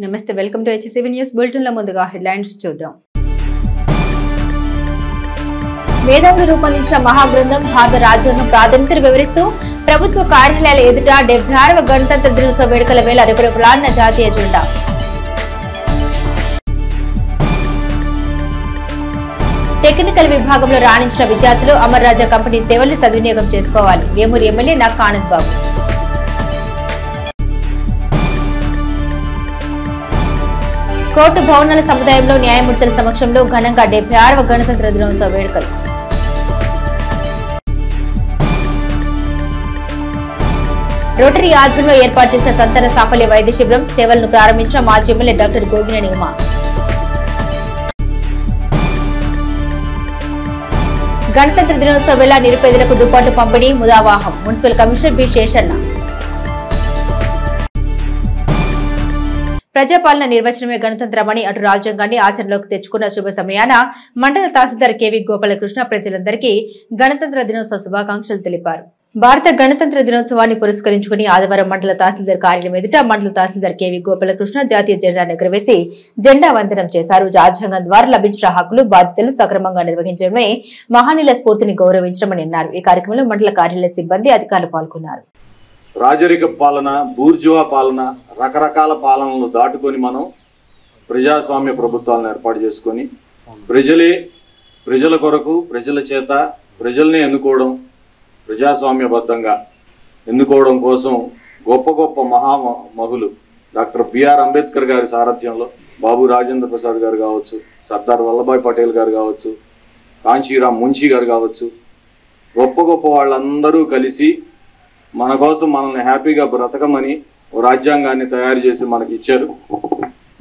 నమస్తే, welcome to HCV news bulletin. లో ముందుగా హెడ్లైన్స్ చూద్దాం. మేధావులు రూపొందించిన మహాగ్రంథం భారత రాజ్యాంగం ప్రాధాన్యతను వివరిస్తూ ప్రభుత్వ కార్యాలయాల ఎదుట 76వ గణతంత్ర దినోత్సవ వేడుకల వేళ రెపరెపలాడిన జాతీయ జెండా. టెక్నికల్ విభాగంలో రాణించిన విద్యార్థులు అమర్ రాజా కంపెనీ సేవల్ని సద్వినియోగం చేసుకోవాలి. వేమూరు ఎమ్మెల్యే నక్కా ఆనంద్ బాబు. కోర్టు భవనాల సముదాయంలో న్యాయమూర్తుల సమక్షంలో ఘనంగా 76వ గణతంత్ర దినోత్సవ వేడుకలు. రోటరీ ఆధ్వర్యంలో ఏర్పాటు చేసిన సంతాన సాఫల్య వైద్య శిబిరం సేవలను ప్రారంభించిన మాజీ ఎమ్మెల్యే డాక్టర్ గోగినేని ఉమా. గణతంత్ర దినోత్సవ వేళ నిరుపేదలకు దుప్పట్లు పంపిణీ ముదావాహం మున్సిపల్ కమిషనర్ బి శేషన్న. ప్రజాపాలన నిర్వచనమే గణతంత్రమని అటు రాజ్యాంగాన్ని ఆచరణలోకి తెచ్చుకున్న శుభ సమయాన మండల తహసీల్దార్ కెవి గోపాలకృష్ణ ప్రజలందరికీ గణతంత్ర దినోత్సవ శుభాకాంక్షలు తెలిపారు. భారత గణతంత్ర దినోత్సవాన్ని పురస్కరించుకుని ఆదివారం మండల తహసీల్దార్ కార్యాలయం ఎదుట మండల తహసీల్దార్ కెవి గోపాలకృష్ణ జాతీయ జెండాను ఎగురవేసి జెండా వందనం చేశారు. రాజ్యాంగం ద్వారా లభించిన హక్కులు బాధ్యతలు సక్రమంగా నిర్వహించడమే మహనీయుల స్ఫూర్తిని గౌరవించడమని అన్నారు. ఈ కార్యక్రమంలో మండల కార్యాలయ సిబ్బంది అధికారులు పాల్గొన్నారు. రాజరిక పాలన, బూర్జువా పాలన, రకరకాల పాలనలు దాటుకొని మనం ప్రజాస్వామ్య ప్రభుత్వాలను ఏర్పాటు చేసుకొని ప్రజల కొరకు ప్రజల చేత ప్రజల్ని ఎన్నుకోవడం, ప్రజాస్వామ్యబద్ధంగా ఎన్నుకోవడం కోసం గొప్ప గొప్ప మహామహులు డాక్టర్ బిఆర్ అంబేద్కర్ గారి సారథ్యంలో బాబు రాజేంద్ర ప్రసాద్ గారు కావచ్చు, సర్దార్ వల్లభాయ్ పటేల్ గారు కావచ్చు, కాంచీరామ్ మున్షీ గారు కావచ్చు, గొప్ప గొప్ప వాళ్ళందరూ కలిసి మన కోసం మనల్ని హ్యాపీగా బ్రతకమని రాజ్యాంగాన్ని తయారు చేసి మనకి ఇచ్చారు.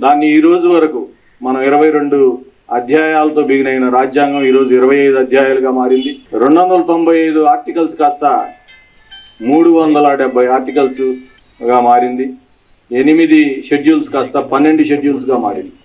దాన్ని ఈ రోజు వరకు మనం 22 అధ్యాయాలతో బిగినైన రాజ్యాంగం ఈరోజు 25 అధ్యాయాలుగా మారింది. 295 ఆర్టికల్స్ కాస్త 370 ఆర్టికల్స్గా మారింది. 8 షెడ్యూల్స్ కాస్త 12 షెడ్యూల్స్గా మారింది.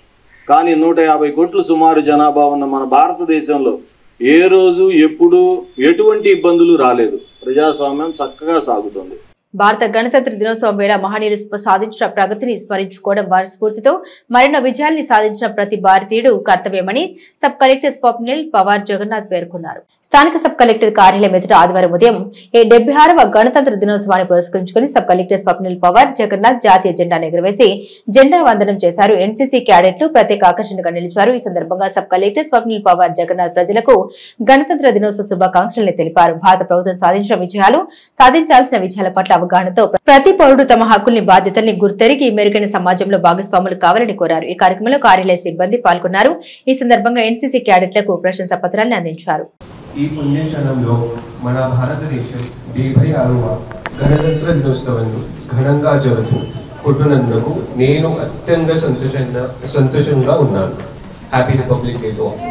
కానీ 150 కోట్ల సుమారు జనాభా ఉన్న మన భారతదేశంలో ఏ రోజు ఎప్పుడు ఎటువంటి ఇబ్బందులు రాలేదు. ప్రజాస్వామ్యం చక్కగా సాగుతుంది. భారత గణతంత్ర దినోత్సవం వేళ మహనీయులు సాధించిన ప్రగతిని స్మరించుకోవడం, వారి స్ఫూర్తితో మరెన్నో విజయాల్ని సాధించిన ప్రతి భారతీయుడు కర్తవ్యమని సబ్ కలెక్టర్ స్వప్నిల్ పవార్ జగన్నాథ్ పేర్కొన్నారు. స్థానిక సబ్ కలెక్టర్ కార్యాలయం ఎదుట ఆదివారం ఉదయం 76వ గణతంత్ర దినోత్సవాన్ని పురస్కరించుకుని సబ్ కలెక్టర్ స్వప్నిల్ పవార్ జగన్నాథ్ జాతీయ జెండాను ఎగురవేసి జెండా వందనం చేశారు. ఎన్సీసీ క్యాడెట్లు ప్రత్యేక ఆకర్షణగా నిలిచారు. ఈ సందర్భంగా సబ్ కలెక్టర్ స్వప్నిల్ పవార్ జగన్నాథ్ ప్రజలకు గణతంత్ర దినోత్సవ శుభాకాంక్షల్ని తెలిపారు. భారత ప్రభుత్వం సాధించిన విజయాలు, సాధించాల్సిన విజయాల పట్ల అవగాహనతో ప్రతి పౌరుడు తమ హక్కుల్ని, బాధ్యతల్ని గుర్తెరిగి మెరుగైన సమాజంలో భాగస్వాములు కావాలని కోరారు. ఈ కార్యక్రమంలో కార్యాలయ సిబ్బంది పాల్గొన్నారు. ఈ సందర్భంగా ఎన్సీసీ క్యాడెట్లకు ప్రశంసా పత్రాన్ని అందించారు. ఈ పుణ్యక్షణంలో మన భారతదేశం 76వ గణతంత్ర దినోత్సవాన్ని ఘనంగా జరుపుకుంటున్నందుకు నేను అత్యంత సంతోషంగా ఉన్నాను. Happy republic day to all.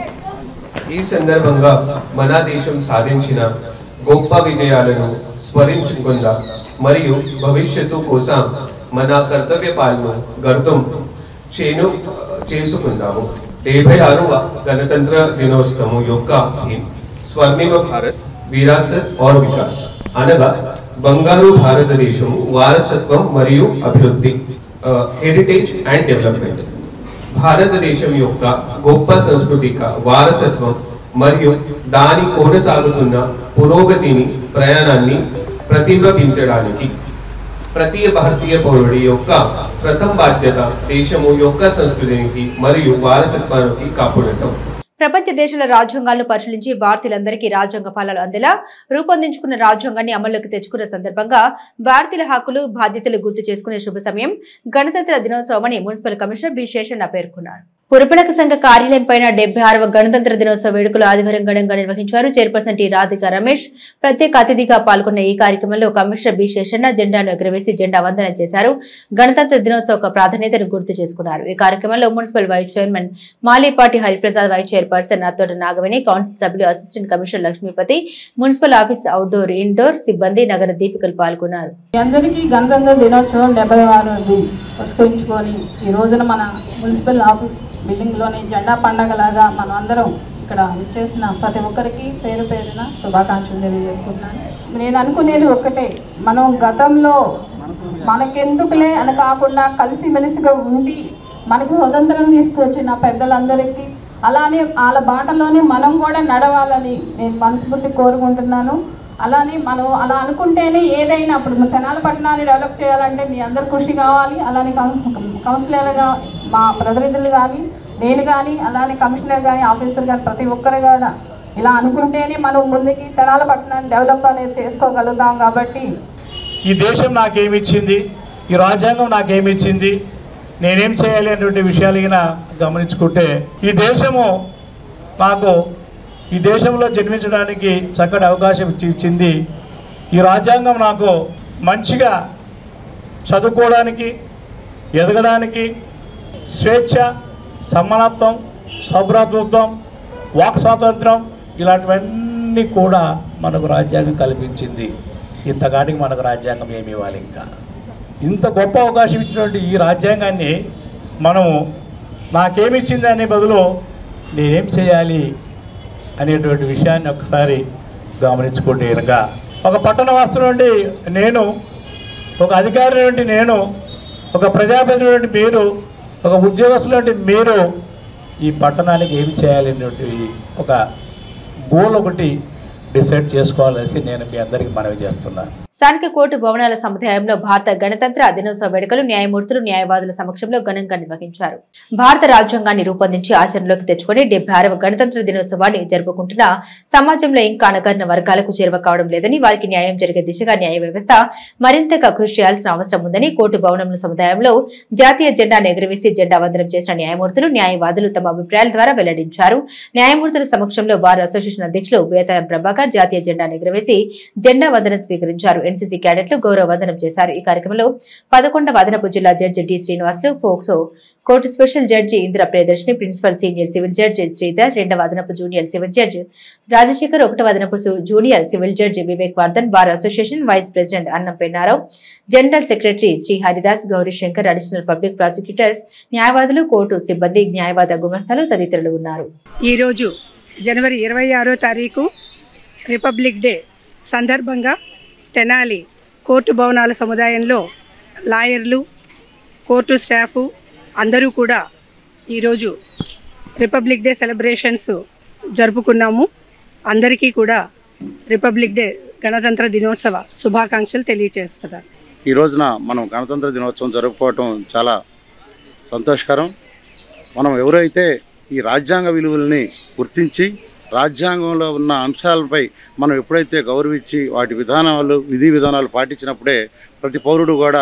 ఈ సందర్భంగా మన దేశం సాధించిన గొప్ప విజయాలను స్మరించుకుందా మరియు భవిష్యత్తు కోసం మన కర్తవ్య పాలన గర్తం చేసుకుందాము. 76వ గణతంత్ర దినోత్సవం యొక్క థీమ్ స్వర్ణిమ భారత్ విరాసత్ और వికాస్ అనగా బంగారు భారతదేశం వారసత్వం మరియు అభివృద్ధి, హెరిటేజ్ అండ్ డెవలప్మెంట్. భారతదేశం యొక్క గొప్ప సాంస్కృతిక వారసత్వం మరియు దాని కొనసాగుతున్న పురోగతిని ప్రయాణాన్ని ప్రతిబింబించడానికి ప్రతి భారతీయ పౌరుడి యొక్క ప్రథమ బాధ్యత దేశము యొక్క సంస్కృతికి మరియు వారసత్వానికి కాపాడటం. ప్రపంచ దేశాల రాజ్యాంగాలను పరిశీలించి భారతీయులందరికీ రాజ్యాంగ ఫలాలు అందేలా రూపొందించుకున్న రాజ్యాంగాన్ని అమల్లోకి తెచ్చుకున్న సందర్భంగా భారతీయుల హక్కులు, బాధ్యతలు గుర్తు చేసుకునే శుభ సమయం గణతంత్ర దినోత్సవం అని మున్సిపల్ కమిషనర్ బి శేషన్న పేర్కొన్నారు. పురపాలక సంఘ కార్యాలయం పైన 76వ గణతంత్ర దినోత్సవ వేడుకలు ఆదివారం ఘనంగా నిర్వహించారు. చైర్పర్సన్ టి రాధిక రమేష్ ప్రత్యేక అతిథిగా పాల్గొన్న ఈ కార్యక్రమంలో కమిషనర్ బి శేషన్న జెండాను ఎగురవేసి జెండా వందనం చేశారు. గణతంత్ర దినోత్సవ ప్రాధాన్యతను గుర్తు చేసుకున్నారు. ఈ కార్యక్రమంలో municipal vice chairman Malepati Hariprasad, vice chairperson Attota Nagaveni, council సభ్యులు, assistant commissioner Lakshmipathi, municipal office outdoor, indoor సిబ్బంది, నగర దీపికలు పాల్గొన్నారు. అందరికీ గణతంత్ర దినోత్సవం 76వ పురస్కరించుకొని ఈ రోజున మన మున్సిపల్ ఆఫీస్ బిల్డింగ్లోని జెండా పండగలాగా మనం అందరం ఇక్కడ విచ్చేసిన ప్రతి ఒక్కరికి పేరు పేరున శుభాకాంక్షలు తెలియజేసుకుంటున్నాను. నేను అనుకునేది ఒక్కటే, మనం గతంలో మనకెందుకులే అని కాకుండా కలిసిమెలిసిగా ఉండి మనకు స్వతంత్రం తీసుకొచ్చిన పెద్దలందరికీ అలానే వాళ్ళ బాటలోనే మనం కూడా నడవాలని నేను మనస్ఫూర్తి కోరుకుంటున్నాను. అలానే మనం అలా అనుకుంటేనే ఏదైనా ఇప్పుడు తెనాలి పట్టణాన్ని డెవలప్ చేయాలంటే మీ అందరు కృషి కావాలి. అలానే కౌన్సిలర్గా మా ప్రతినిధులు కానీ నేను కానీ అలానే కమిషనర్ కానీ ఆఫీసర్ కానీ ప్రతి ఒక్కరు కూడా ఇలా అనుకుంటేనే మనం ముందుకి తెనాలి పట్టణాన్ని డెవలప్ అనేది చేసుకోగలుగుతాం. కాబట్టి ఈ దేశం నాకేమిచ్చింది, ఈ రాజ్యాంగం నాకేమిచ్చింది, నేనేం చేయాలి అనేటువంటి విషయాలు గమనించుకుంటే ఈ దేశము నాకు ఈ దేశంలో జన్మించడానికి చక్కటి అవకాశం ఇచ్చింది. ఈ రాజ్యాంగం నాకు మంచిగా చదువుకోవడానికి, ఎదగడానికి స్వేచ్ఛ, సమానత్వం, సౌభ్రాతృత్వం, వాక్ స్వాతంత్రం ఇలాంటివన్నీ కూడా మనకు రాజ్యాంగం కల్పించింది. ఇంతకాటికి మనకు రాజ్యాంగం ఏమి ఇవ్వాలి? ఇంకా ఇంత గొప్ప అవకాశం ఇచ్చినటువంటి ఈ రాజ్యాంగాన్ని మనము నాకేమిచ్చింది అనే బదులు నేనేం చేయాలి అనేటువంటి విషయాన్ని ఒకసారి గమనించుకుంటే కనుక ఒక పట్టణవాసి నుండి నేను, ఒక అధికారి నుండి నేను, ఒక ప్రజాప్రతినిధి నుండి మీరు, ఒక ఉద్యోగస్తుల నుండి మీరు ఈ పట్టణానికి ఏమి చేయాలి అనేటువంటి ఒక గోల్ ఒకటి డిసైడ్ చేసుకోవాలనేసి నేను మీ అందరికీ మనవి చేస్తున్నాను. స్థానిక కోర్టు భవనాల సముదాయంలో భారత గణతంత్ర దినోత్సవ వేడుకలు న్యాయమూర్తులు, న్యాయవాదుల సమక్షంలో ఘనంగా నిర్వహించారు. భారత రాజ్యాంగాన్ని రూపొందించి ఆచరణలోకి తెచ్చుకుని 76వ గణతంత్ర దినోత్సవాన్ని జరుపుకుంటున్న సమాజంలో ఇంకా అణగారిన వర్గాలకు చేరువ కావడం లేదని, వారికి న్యాయం జరిగే దిశగా న్యాయ వ్యవస్థ మరింతగా కృషి చేయాల్సిన అవసరం ఉందని కోర్టు భవనంలో సముదాయంలో జాతీయ జెండాను ఎగురవేసి జెండా వందనం చేసిన న్యాయమూర్తులు, న్యాయవాదులు తమ అభిప్రాయాల ద్వారా వెల్లడించారు. న్యాయమూర్తుల సమక్షంలో బార్ అసోసియేషన్ అధ్యక్షులు బేతారం ప్రభాకర్ జాతీయ జెండాను ఎగురవేసి జెండా వందనం స్వీకరించారు. ఎన్సీసీ క్యాడెట్లు గౌరవ వందనం చేశారు. ఈ కార్యక్రమంలో 11వ అదనపు జిల్లా judge D Srinivasulu, POCSO court special judge Indra Priyadarshini, principal senior civil judge Sridhar, 2వ అదనపు జూనియర్ సివిల్ జడ్జి రాజశేఖర్, 1వ అదనపు junior civil judge Vivek Vardhan, bar association vice president Annam Pennarao, general secretary Shri Haridas, Gaurishankar, additional public prosecutors, న్యాయవాదులు, కోర్టు సిబ్బంది, న్యాయవాద గుమస్తాలు తదితరులు ఉన్నారు. ఈ రోజు జనవరి 26వ తారీఖు రిపబ్లిక్ డే సందర్భంగా తెనాలి కోర్టు భవనాల సముదాయంలో లాయర్లు, కోర్టు స్టాఫ్ అందరూ కూడా ఈరోజు రిపబ్లిక్ డే సెలబ్రేషన్స్ జరుపుకున్నాము. అందరికీ కూడా రిపబ్లిక్ డే గణతంత్ర దినోత్సవ శుభాకాంక్షలు తెలియజేస్తున్నారు. ఈ రోజున మనం గణతంత్ర దినోత్సవం జరుపుకోవటం చాలా సంతోషకరం. మనం ఎవరైతే ఈ రాజ్యాంగ విలువల్ని గుర్తించి రాజ్యాంగంలో ఉన్న అంశాలపై మనం ఎప్పుడైతే గౌరవించి వాటి విధి విధానాలు పాటించినప్పుడే ప్రతి పౌరుడు కూడా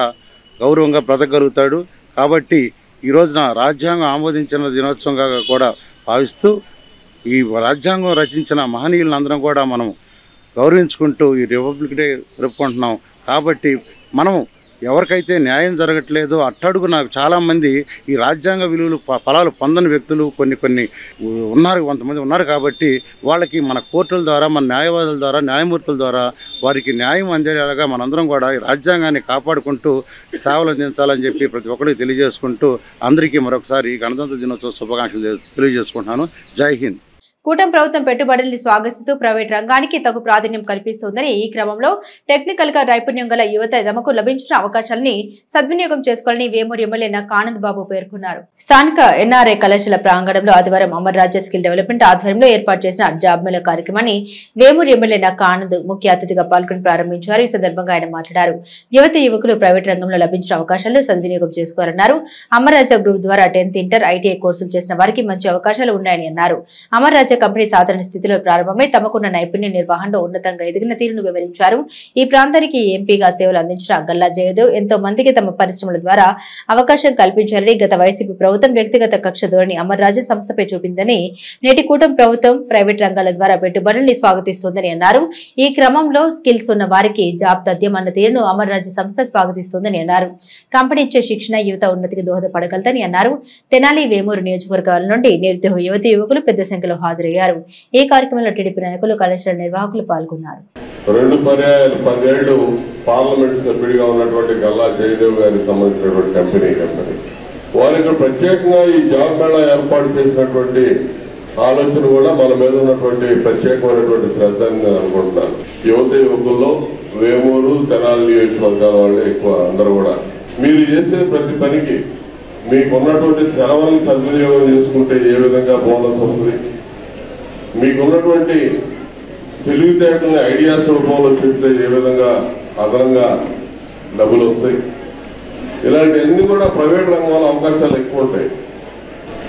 గౌరవంగా బ్రతకగలుగుతాడు. కాబట్టి ఈ రోజున రాజ్యాంగం ఆమోదించిన దినోత్సవంగా కూడా భావిస్తూ ఈ రాజ్యాంగం రచించిన మహనీయులందరం కూడా మనం గౌరవించుకుంటూ ఈ రిపబ్లిక్ డే జరుపుకుంటున్నాం. కాబట్టి మనం ఎవరికైతే న్యాయం జరగట్లేదో అట్టడుగున చాలామంది ఈ రాజ్యాంగ విలువలు ఫలాలు పొందని వ్యక్తులు కొన్ని కొంతమంది ఉన్నారు. కాబట్టి వాళ్ళకి మన కోర్టుల ద్వారా, మన న్యాయవాదుల ద్వారా, న్యాయమూర్తుల ద్వారా వారికి న్యాయం అందేలాగా మనందరం కూడా ఈ రాజ్యాంగాన్ని కాపాడుకుంటూ సేవలు అందించాలని చెప్పి ప్రతి ఒక్కరికి తెలియజేసుకుంటూ అందరికీ మరొకసారి గణతంత్ర దినోత్సవ శుభాకాంక్షలు తెలియజేసుకుంటున్నాను. జై హింద్. కూటమి ప్రభుత్వం పెట్టుబడుల్ని స్వాగతిస్తూ ప్రైవేట్ రంగానికి తగు ప్రాధాన్యం కల్పిస్తోందని, ఈ క్రమంలో టెక్నికల్ గా నైపుణ్యం గల యువత తమకు లభించిన అవకాశాలని సద్వినియోగం చేసుకోవాలని వేమూరు ఎమ్మెల్యే నక్కా ఆనంద్ బాబు పేర్కొన్నారు. స్థానిక ఎన్ఆర్ఐ కళాశాల ప్రాంగణంలో ఆదివారం అమర్ రాజ్య స్కిల్ డెవలప్మెంట్ ఆధ్వర్యంలో ఏర్పాటు చేసిన జాబ్ మేళా కార్యక్రమాన్ని వేమూరు ఎమ్మెల్యే నక్కా ఆనంద్ ముఖ్య అతిథిగా పాల్గొని ప్రారంభించారు. ఈ సందర్భంగా ఆయన మాట్లాడారు. యువకులు ప్రైవేట్ రంగంలో లభించిన అవకాశాలను సద్వినియోగం చేసుకోవాలన్నారు. అమర్ రాజ్య గ్రూప్ ద్వారా 10th ఇంటర్, ఐటీఐ కోర్సులు చేసిన వారికి మంచి అవకాశాలు ఉన్నాయని అన్నారు. అమర్ రాజ్య కంపెనీ సాధారణ స్థితిలో ప్రారంభమై తమకున్న నైపుణ్య నిర్వహణలో ఉన్నతంగా ఎదిగిన తీరును వివరించారు. ఈ ప్రాంతానికి ఎంపీగా సేవలు అందించిన గల్లా జయదేవ్ ఎంతో మందికి తమ పరిశ్రమల ద్వారా అవకాశం కల్పించారని, గత వైసీపీ ప్రభుత్వం వ్యక్తిగత కక్ష ధోరణి అమర్ రాజ్య సంస్థపై చూపిందని, నేటి కూటమి ప్రభుత్వం ప్రైవేట్ రంగాల ద్వారా పెట్టుబడుల్ని స్వాగతిస్తోందని అన్నారు. ఈ క్రమంలో స్కిల్స్ ఉన్న వారికి జాబ్ తథ్యం అన్న తీరును అమర్ రాజ్య సంస్థ స్వాగతిస్తోందని అన్నారు. కంపెనీ ఇచ్చే శిక్షణ యువత ఉన్నతికి దోహదపడగలదని అన్నారు. తెనాలి, వేమూరు నియోజకవర్గాల నుండి నిరుద్యోగ యువకులు పెద్ద సంఖ్యలో హాజరయ్యారు. ఈ కార్యక్రమంలో టీడీపీ నాయకులు, కళాశాల నిర్వాహకులు పాల్గొన్నారు. 2 పర్యాయాలు 10 ఏళ్లు పార్లమెంట్ సభ్యుడిగా ఉన్నటువంటి గల్లా జయదేవ్ గారికి సంబంధించినటువంటి కంపెనీ వారికి ప్రత్యేకంగా ఈ జాబ్ మేళా ఏర్పాటు చేసినటువంటి ఆలోచన కూడా మన మీద ఉన్నటువంటి ప్రత్యేకమైనటువంటి శ్రద్ధ అని నేను అనుకుంటున్నాను. యువకుల్లో వేమూరు, తెనాలి నియోజకవర్గాల వాళ్ళే ఎక్కువ. అందరూ కూడా మీరు చేసే ప్రతి పనికి మీకున్నటువంటి సెలవులను సద్వినియోగం చేసుకుంటే ఏ విధంగా బోనస్ వస్తుంది, మీకున్నటువంటి తెలివితేటలని ఐడియాస్ రూపంలో చెప్తే ఏ విధంగా అదనంగా డబ్బులు వస్తాయి, ఇలాంటివన్నీ కూడా ప్రైవేట్ రంగంలో అవకాశాలు ఎక్కువ ఉంటాయి.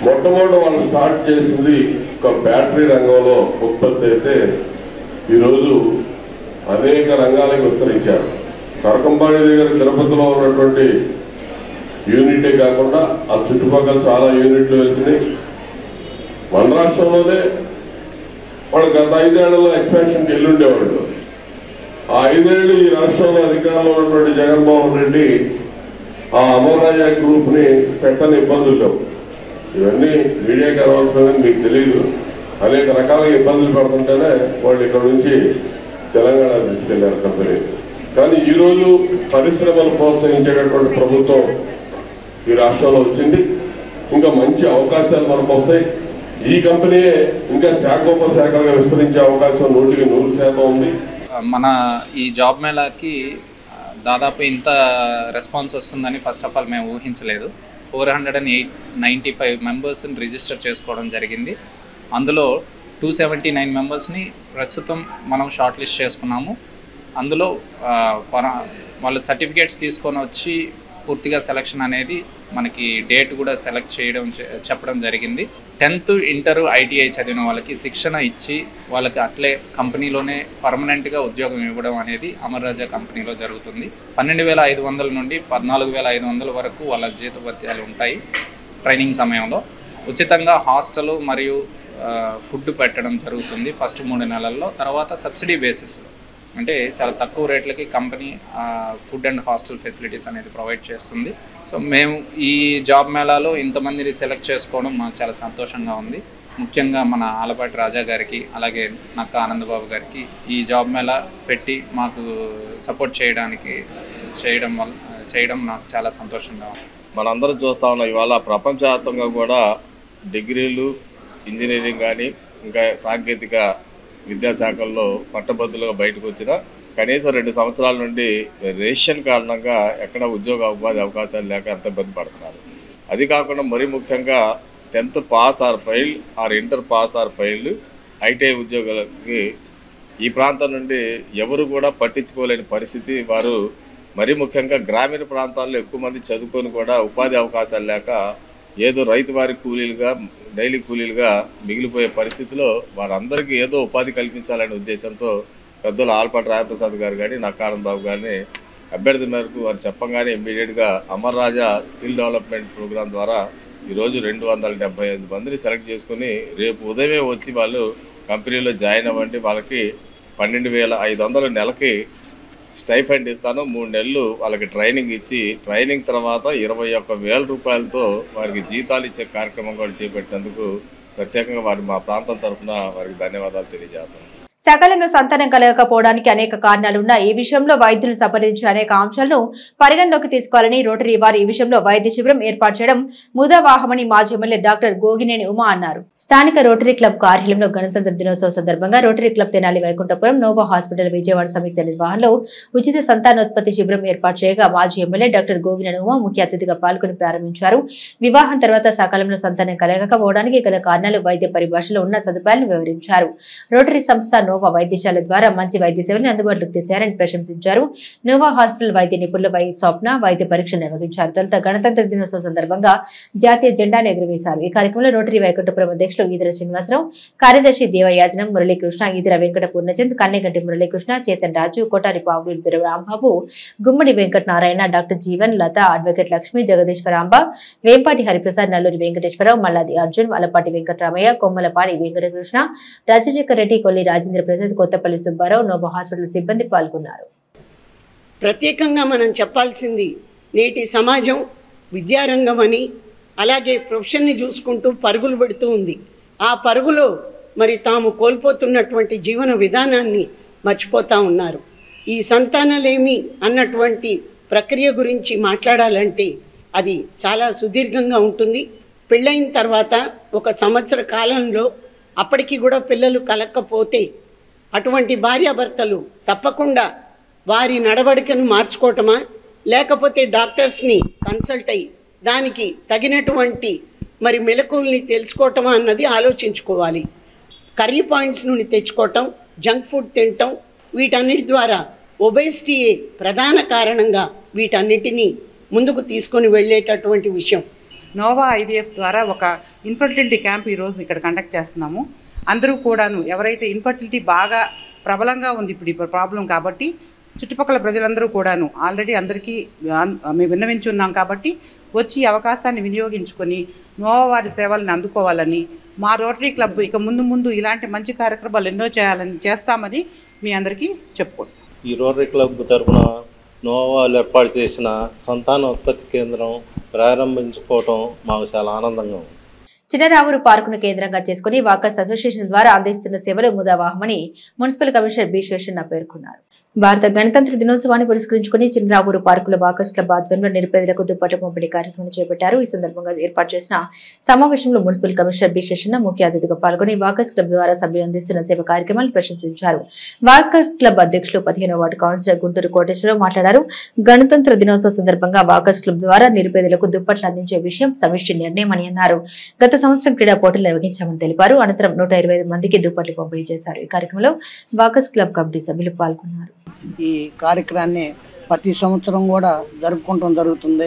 మొట్టమొదటి వాళ్ళు స్టార్ట్ చేసింది ఒక బ్యాటరీ రంగంలో ఉత్పత్తి అయితే ఈరోజు అనేక రంగాలకు విస్తరించారు. కరకంబాడి దగ్గర తిరుపతిలో ఉన్నటువంటి యూనిటే కాకుండా ఆ చుట్టుపక్కల చాలా యూనిట్లు వేసినాయి. మన రాష్ట్రంలోనే వాళ్ళు గత 5 ఏళ్లలో ఎక్స్పాన్షన్కి వెళ్ళుండేవాళ్ళు. ఆ 5 ఏళ్ళు ఈ రాష్ట్రంలో అధికారంలో ఉన్నటువంటి జగన్మోహన్ రెడ్డి ఆ అమర్ రాజా గ్రూప్ని పెట్టని ఇబ్బందులు లేవు. ఇవన్నీ మీడియాకి అవసరమని మీకు తెలియదు. అనేక రకాల ఇబ్బందులు పడుతుంటేనే వాళ్ళు ఇక్కడ నుంచి తెలంగాణ తీసుకెళ్లారు కంపెనీ. కానీ ఈరోజు పరిశ్రమలు ప్రోత్సహించేటటువంటి ప్రభుత్వం ఈ రాష్ట్రంలో వచ్చింది. ఇంకా మంచి అవకాశాలు మనకు వస్తాయి. ఈ కంపెనీయే ఇంకా శాఖోపశాఖలుగా విస్తరించే అవకాశం 100% ఉంది. మన ఈ జాబ్ మేళాకి దాదాపు ఇంత రెస్పాన్స్ వస్తుందని ఫస్ట్ ఆఫ్ ఆల్ మేము ఊహించలేదు. 495 మెంబర్స్ని రిజిస్టర్ చేసుకోవడం జరిగింది. అందులో 279 మెంబర్స్ని ప్రస్తుతం మనం షార్ట్ లిస్ట్ చేసుకున్నాము. అందులో వాళ్ళు సర్టిఫికేట్స్ తీసుకొని వచ్చి పూర్తిగా సెలక్షన్ అనేది మనకి డేట్ కూడా సెలెక్ట్ చెప్పడం జరిగింది. 10th ఇంటర్ ITI చదివిన వాళ్ళకి శిక్షణ ఇచ్చి వాళ్ళకి అట్లే కంపెనీలోనే పర్మనెంట్గా ఉద్యోగం ఇవ్వడం అనేది అమర్ రాజా కంపెనీలో జరుగుతుంది. 12,500 నుండి 14,500 వరకు వాళ్ళ జీతభత్యాలు ఉంటాయి. ట్రైనింగ్ సమయంలో ఉచితంగా హాస్టల్ మరియు ఫుడ్ పెట్టడం జరుగుతుంది ఫస్ట్ 3 నెలల్లో. తర్వాత సబ్సిడీ బేసిస్లో అంటే చాలా తక్కువ రేట్లకి company food and hostel facilities అనేది ప్రొవైడ్ చేస్తుంది. సో మేము ఈ జాబ్ మేళాలో ఇంతమందిని సెలెక్ట్ చేసుకోవడం మాకు చాలా సంతోషంగా ఉంది. ముఖ్యంగా మన ఆలపాటి రాజా గారికి అలాగే నక్క ఆనందబాబు గారికి ఈ జాబ్ మేళా పెట్టి మాకు సపోర్ట్ చేయడం నాకు చాలా సంతోషంగా ఉంది. మనందరం చూస్తూ ఉన్నాం ఇవాళ ప్రపంచవ్యాప్తంగా కూడా డిగ్రీలు, ఇంజనీరింగ్ కానీ ఇంకా సాంకేతిక విద్యాశాఖల్లో పట్టభద్రులుగా బయటకు వచ్చిన కనీసం 2 సంవత్సరాల నుండి రేషన్ కారణంగా ఎక్కడ ఉపాధి అవకాశాలు లేక ఎంత ఇబ్బంది పడుతున్నారు. అది కాకుండా మరీ ముఖ్యంగా 10th pass or fail are inter pass or fail ITI ఉద్యోగులకి ఈ ప్రాంతం నుండి ఎవరు కూడా పట్టించుకోలేని పరిస్థితి. వారు మరీ ముఖ్యంగా గ్రామీణ ప్రాంతాల్లో ఎక్కువ మంది చదువుకొని కూడా ఉపాధి అవకాశాలు లేక ఏదో రైతు వారి కూలీలుగా డైలీ కూలీలుగా మిగిలిపోయే పరిస్థితిలో వారందరికీ ఏదో ఉపాధి కల్పించాలనే ఉద్దేశంతో పెద్దలు ఆలపాటి రాయప్రసాద్ గారు కానీ నక్కానంద్ బాబు గారిని అభ్యర్థి మేరకు వారు చెప్పంగానే ఇమ్మీడియట్గా అమర్ రాజా స్కిల్ డెవలప్మెంట్ ప్రోగ్రాం ద్వారా ఈరోజు 275 మందిని సెలెక్ట్ చేసుకుని రేపు ఉదయమే వచ్చి వాళ్ళు కంపెనీలో జాయిన్ అవ్వండి, వాళ్ళకి 12,500 నెలకి స్టైఫండ్ ఇస్తాను. 3 నెలలు వాళ్ళకి ట్రైనింగ్ ఇచ్చి ట్రైనింగ్ తర్వాత 21,000 రూపాయలతో వారికి జీతాలు ఇచ్చే కార్యక్రమం కూడా చేపట్టినందుకు ప్రత్యేకంగా మా ప్రాంతం తరఫున వారికి ధన్యవాదాలు తెలియజేస్తాను. సకాలంలో సంతానం కలగకపోవడానికి అనేక కారణాలున్నా ఈ విషయంలో వైద్యులను సంప్రదించి అనేక అంశాలను పరిగణలోకి తీసుకోవాలని రోటరీ వారు ఈ విషయంలో వైద్య శిబిరం ఏర్పాటు చేయడం ముదావాహమని మాజీ ఎమ్మెల్యే డాక్టర్ గోగినేని ఉమా అన్నారు. స్థానిక రోటరీ క్లబ్ కార్యాలయంలో గణతంత్ర దినోత్సవ సందర్భంగా rotary club Tenali Vaikunthapuram Nova hospital Vijayawada సంయుక్త నిర్వహణలో ఉచిత సంతానోత్పత్తి శిబిరం ఏర్పాటు చేయగా మాజీ ఎమ్మెల్యే డాక్టర్ గోగినేని ఉమా ముఖ్య అతిథిగా పాల్గొని ప్రారంభించారు. వివాహం తర్వాత సకాలంలో సంతానం కలగకపోవడానికి గల కారణాలు వైద్య పరిభాషలో ఉన్న సదుపాయాలను వివరించారు. రోటరీ సంస్థ నోవా వైద్యశాల ద్వారా మంచి వైద్య సేవలను అందుబాటులోకి తెచ్చారని ప్రశంసించారు. నోవా హాస్పిటల్ వైద్య నిపుణుల స్వప్న వైద్య పరీక్షలు నిర్వహించారు. తొలుత గణతంత్ర దినోత్సవం సందర్భంగా జాతీయ జెండాను ఎగురవేశారు. ఈ కార్యక్రమంలో రోటరీ వైకుంఠపురం అధ్యక్షులు ఈదర శ్రీనివాసరావు, కార్యదర్శి దేవయాజనం Muralikrishna, Eedara Venkata Purnachand, Kanneganti Muralikrishna, Chetan Raju, Kotari Pavulu Rambabu, Gummadi Venkata Narayana, doctor Jeevan, Latha, advocate Lakshmi, Jagadeeswaramba, Vempati Hariprasad, Nalluri Venkateswararao, Malladi Arjun, Alapati Venkataramaiah, Kommalapadi Venkatakrishna, Rajasekhar Reddy, Kolli Rajendra Prasad, Kothapalli Subbarao, Nova hospital సిబ్బంది పాల్గొన్నారు. ప్రత్యేకంగా మనం చెప్పాల్సింది నేటి సమాజం విద్యారంగం అని, అలాగే ప్రొఫెషన్ని చూసుకుంటూ పరుగులు పెడుతూ ఉంది. ఆ పరుగులో మరి తాము కోల్పోతున్నటువంటి జీవన విధానాన్ని మర్చిపోతూ ఉన్నారు. ఈ సంతానలేమి అన్నటువంటి ప్రక్రియ గురించి మాట్లాడాలంటే అది చాలా సుదీర్ఘంగా ఉంటుంది. పెళ్ళైన తర్వాత 1 సంవత్సర కాలంలో అప్పటికి కూడా పిల్లలు కలక్కపోతే అటువంటి భార్యాభర్తలు తప్పకుండా వారి నడవడికను మార్చుకోవటమా, లేకపోతే డాక్టర్స్ని కన్సల్ట్ అయ్యి దానికి తగినటువంటి మరి మెలకువల్ని తెలుసుకోవటమా అన్నది ఆలోచించుకోవాలి. కర్రీ పాయింట్స్ నుండి తెచ్చుకోవటం, జంక్ ఫుడ్ తినటం, వీటన్నిటి ద్వారా ఒబేసిటీయే ప్రధాన కారణంగా వీటన్నిటినీ ముందుకు తీసుకొని వెళ్ళేటటువంటి విషయం. నోవా ఐవీఎఫ్ ద్వారా ఒక ఇన్ఫర్టిలిటీ క్యాంప్ ఈరోజు ఇక్కడ కండక్ట్ చేస్తున్నాము. అందరూ కూడాను ఎవరైతే ఇన్ఫర్టిలిటీ బాగా ప్రబలంగా ఉంది ఇప్పుడు ఈ ప్రాబ్లం కాబట్టి చుట్టుపక్కల ప్రజలందరూ కూడాను ఆల్రెడీ అందరికీ మేము విన్నవించున్నాం కాబట్టి వచ్చి ఈ అవకాశాన్ని వినియోగించుకొని నోవా వారి సేవలను అందుకోవాలని, మా రోటరీ క్లబ్ ఇక ముందు ఇలాంటి మంచి కార్యక్రమాలు ఎన్నో చేస్తామని మీ అందరికీ చెప్పుకోండి. ఈ రోటరీ క్లబ్ తరఫున నోవా వాళ్ళు ఏర్పాటు చేసిన సంతాన ఉత్పత్తి కేంద్రం ప్రారంభించుకోవటం మాకు చాలా ఆనందంగా ఉంది. చిన్నరావూరు పార్కును కేంద్రంగా చేసుకుని వాకర్స్ అసోసియేషన్ ద్వారా అందిస్తున్న సేవలు ముదావాహమని మున్సిపల్ కమిషనర్ బి శేషన్న పేర్కొన్నారు. భారత గణతంత్ర దినోత్సవాన్ని పురస్కరించుకుని చిన్నరావూరు పార్కులో వాకర్స్ క్లబ్ ఆధ్వర్యంలో నిరుపేదలకు దుప్పట్ల పంపిణీ కార్యక్రమం చేపట్టారు. ఈ సందర్భంగా ఏర్పాటు చేసిన సమావేశంలో మున్సిపల్ కమిషనర్ బి శేషన్న ముఖ్య అతిథిగా పాల్గొని వాకర్స్ క్లబ్ ద్వారా సభ్యులు అందిస్తున్న సేవ కార్యక్రమాలను ప్రశంసించారు. వాకర్స్ క్లబ్ అధ్యక్షులు 15వ వార్డు కౌన్సిలర్ గుంటూరు కోటేశ్వరరావు మాట్లాడారు. గణతంత్ర దినోత్సవ సందర్భంగా వాకర్స్ క్లబ్ ద్వారా నిరుపేదలకు దుప్పట్లు అందించే విషయం సమిష్టి నిర్ణయమని అన్నారు. గత సంవత్సరం క్రీడా పోటీలు నిర్వహించామని తెలిపారు. అనంతరం 125 మందికి దుప్పట్లు పంపిణీ చేశారు. ఈ కార్యక్రమంలో వాకర్స్ క్లబ్ కమిటీ సభ్యులు పాల్గొన్నారు. ఈ కార్యక్రమాన్ని ప్రతి సంవత్సరం కూడా జరుపుకోవడం జరుగుతుంది.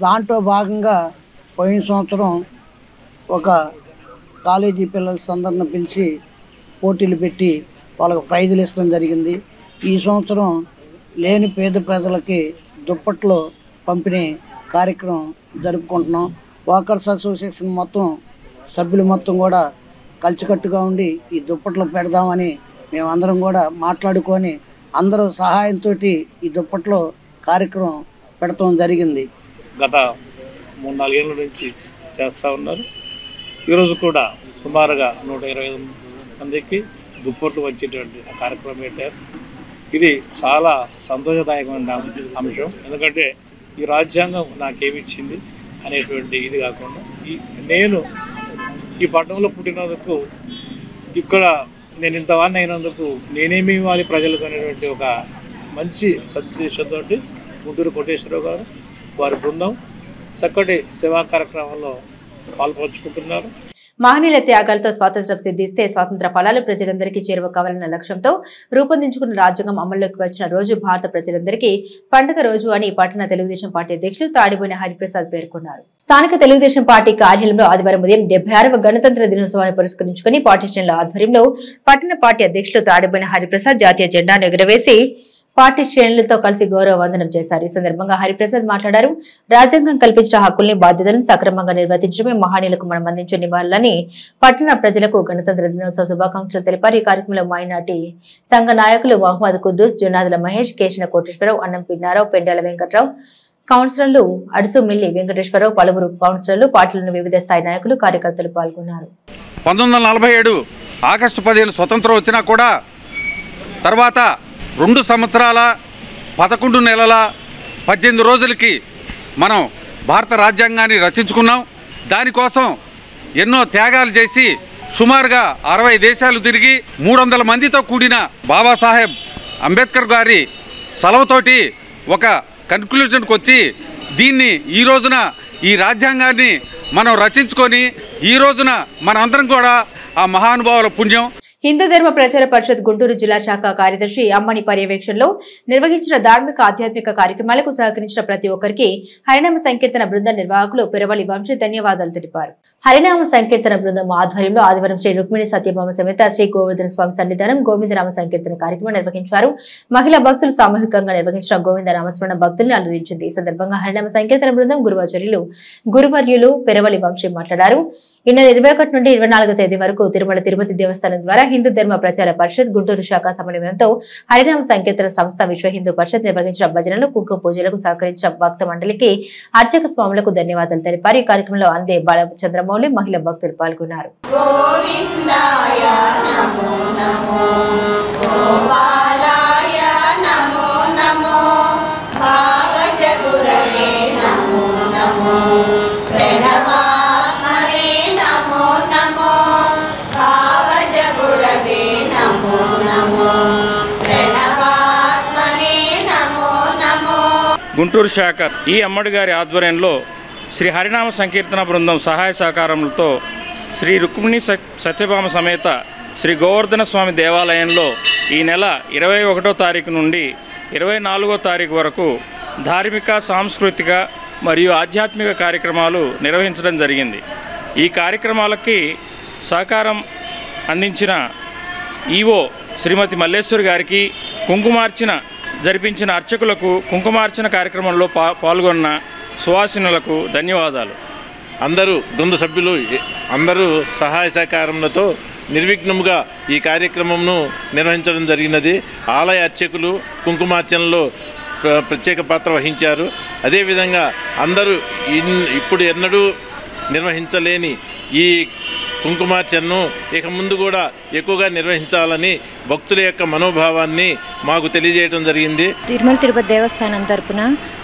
దాంట్లో భాగంగా పోయిన సంవత్సరం ఒక కాలేజీ పిల్లలందరిని పిలిచి పోటీలు పెట్టి వాళ్ళకు ప్రైజులు ఇవ్వడం జరిగింది. ఈ సంవత్సరం లేని పేద ప్రజలకి దుప్పట్లు పంపిణీ కార్యక్రమం జరుపుకుంటున్నాం. వాకర్స్ అసోసియేషన్ మొత్తం సభ్యులు మొత్తం కూడా కలిసికట్టుగా ఉండి ఈ దుప్పట్లు పెడదామని మేమందరం కూడా మాట్లాడుకొని అందరూ సహాయంతో ఈ దుప్పట్లో కార్యక్రమం పెడతాం జరిగింది. గత 3-4 ఏళ్ళ నుంచి చేస్తూ ఉన్నారు. ఈరోజు కూడా సుమారుగా 125 మందికి దుప్పట్లు వచ్చేటువంటి కార్యక్రమం పెట్టారు. ఇది చాలా సంతోషదాయకమైన అంశం. ఎందుకంటే ఈ రాజ్యాంగం నాకేమిచ్చింది అనేటువంటి ఇది కాకుండా నేను ఈ పట్టణంలో పుట్టినందుకు ఇక్కడ నేను ఇంతవాడిని అయినందుకు నేనేమి ఇవ్వాలి ప్రజలకు అనేటువంటి ఒక మంచి సదుద్దేశంతో గుంటూరు కోటేశ్వరరావు గారు వారి బృందం చక్కటి సేవా కార్యక్రమంలో పాల్పంచుకుంటున్నారు. మహనీయుల త్యాగాలతో స్వాతంత్ర్యం సిద్ధిస్తే స్వాతంత్ర ఫలాలు ప్రజలందరికీ చేరువ కావాలన్న లక్ష్యంతో రూపొందించుకున్న రాజ్యాంగం అమల్లోకి వచ్చిన రోజు భారత ప్రజలందరికీ పండుగ రోజు అని పట్టణ తెలుగుదేశం పార్టీ అధ్యక్షులు తాడిబోయిన హరిప్రసాద్ పేర్కొన్నారు. స్థానిక తెలుగుదేశం పార్టీ కార్యాలయంలో ఆదివారం ఉదయం 76వ గణతంత్ర దినోత్సవాన్ని పురస్కరించుకుని పార్టీ శ్రేణుల ఆధ్వర్యంలో పట్టణ పార్టీ అధ్యక్షులు తాడిబోయిన హరిప్రసాద్ జాతీయ జెండాను ఎగురవేసి పార్టీ శ్రేణులతో కలిసి గౌరవ వందనం చేశారు. ఈ సందర్భంగా హరిప్రసాద్ మాట్లాడారు. రాజ్యాంగం కల్పించిన హక్కుల్ని బాధ్యతలను సక్రమంగా నిర్వర్తించడమే మహనీయులకు మనం అందించే నివాళులని పట్టణ ప్రజలకు గణతంత్ర దినోత్సవ శుభాకాంక్షలు తెలిపారు. ఈ కార్యక్రమంలో మైనార్టీ సంఘ నాయకులు మహమ్మద్ కుద్దూస్, జునాదుల మహేష్, కేశన కోటేశ్వరరావు, అన్నం పిన్నారావు, పెండాల వెంకట్రావు, కౌన్సిలర్లు అడుసు మిల్లి వెంకటేశ్వరరావు, పలువురు కౌన్సిలర్లు, పార్టీలోని వివిధ స్థాయి నాయకులు, కార్యకర్తలు పాల్గొన్నారు. 1947 ఆగస్టు 15 స్వతంత్రం వచ్చినా కూడా తర్వాత 2 సంవత్సరాల 11 నెలల 18 రోజులకి మనం భారత రాజ్యాంగాన్ని రచించుకున్నాం. దానికోసం ఎన్నో త్యాగాలు చేసి సుమారుగా 60 దేశాలు తిరిగి 300 మందితో కూడిన బాబాసాహెబ్ అంబేద్కర్ గారి సలవుతోటి ఒక కన్క్లూజన్కి వచ్చి దీన్ని ఈ రోజున ఈ రాజ్యాంగాన్ని మనం రచించుకొని ఈ రోజున మనందరం కూడా ఆ మహానుభావుల పుణ్యం. హిందూ ధర్మ ప్రచార పరిషత్ గుంటూరు జిల్లా శాఖ కార్యదర్శి అమ్మని పర్యవేక్షణలో నిర్వహించిన ధార్మిక ఆధ్యాత్మిక కార్యక్రమాలకు సహకరించిన ప్రతి ఒక్కరికి హరినామ సంకీర్తన బృందం నిర్వాహకులు పెరవలి వంశీ ధన్యవాదాలు తెలిపారు. హరినామ సంకీర్తన బృందం ఆధ్వర్యంలో ఆదివారం శ్రీ రుక్మిణి సత్యభామ సమేత శ్రీ గోవర్ధన స్వామి సన్నిధానం గోవిందనామ సంకీర్తన కార్యక్రమం నిర్వహించారు. మహిళా భక్తులు సామూహికంగా నిర్వహించిన గోవిందనామస్మరణ భక్తుల్ని అలరించింది. ఈ సందర్భంగా హరినామ సంకీర్తన బృందం గురువర్యులు పెరవలి వంశీ మాట్లాడారు. ఈ నెల 21 నుండి 24వ తేదీ వరకు తిరుమల తిరుపతి దేవస్థానం ద్వారా హిందూ ధర్మ ప్రచార పరిషత్ గుంటూరు శాఖ సమన్వయంతో హరినామ సంకీర్తన సంస్థ విశ్వ హిందూ పరిషత్ నిర్వహించిన భజనలు, కుంకుమ పూజలకు సహకరించిన భక్త మండలికి అర్చక స్వాములకు ధన్యవాదాలు తెలిపారు. ఈ కార్యక్రమంలో అందే బాలచంద్రమౌళి, మహిళా భక్తులు పాల్గొన్నారు. నమో గుంటూరు శాఖ ఈ అమ్మడి గారి ఆధ్వర్యంలో శ్రీ హరినామ సంకీర్తన బృందం సహాయ సహకారంతో శ్రీ రుక్మిణి సత్యభామ సమేత శ్రీ గోవర్ధన స్వామి దేవాలయంలో ఈ నెల 21వ తారీఖు నుండి 24వ తారీఖు వరకు ధార్మిక సాంస్కృతిక మరియు ఆధ్యాత్మిక కార్యక్రమాలు నిర్వహించడం జరిగింది. ఈ కార్యక్రమాలకి సహకారం అందించిన ఈవో శ్రీమతి మల్లేశ్వరి గారికి, కుంకుమార్చన జరిపించిన అర్చకులకు, కుంకుమార్చన కార్యక్రమంలో పాల్గొన్న సువాసినులకు ధన్యవాదాలు. అందరూ బృంద సభ్యులు అందరూ సహాయ సహకారములతో నిర్విఘ్నముగా ఈ కార్యక్రమంను నిర్వహించడం జరిగినది. ఆలయ అర్చకులు కుంకుమార్చనలో ప్రత్యేక పాత్ర వహించారు. అదేవిధంగా అందరూ ఇప్పుడు ఎన్నడూ నిర్వహించలేని ఈ కుంకుమార్చనను ఇక ముందు కూడా ఎక్కువగా నిర్వహించాలని భక్తుల యొక్క మనోభావాన్ని మాకు తెలియజేయడం జరిగింది. తిరుమల తిరుపతి దేవస్థానం తరపున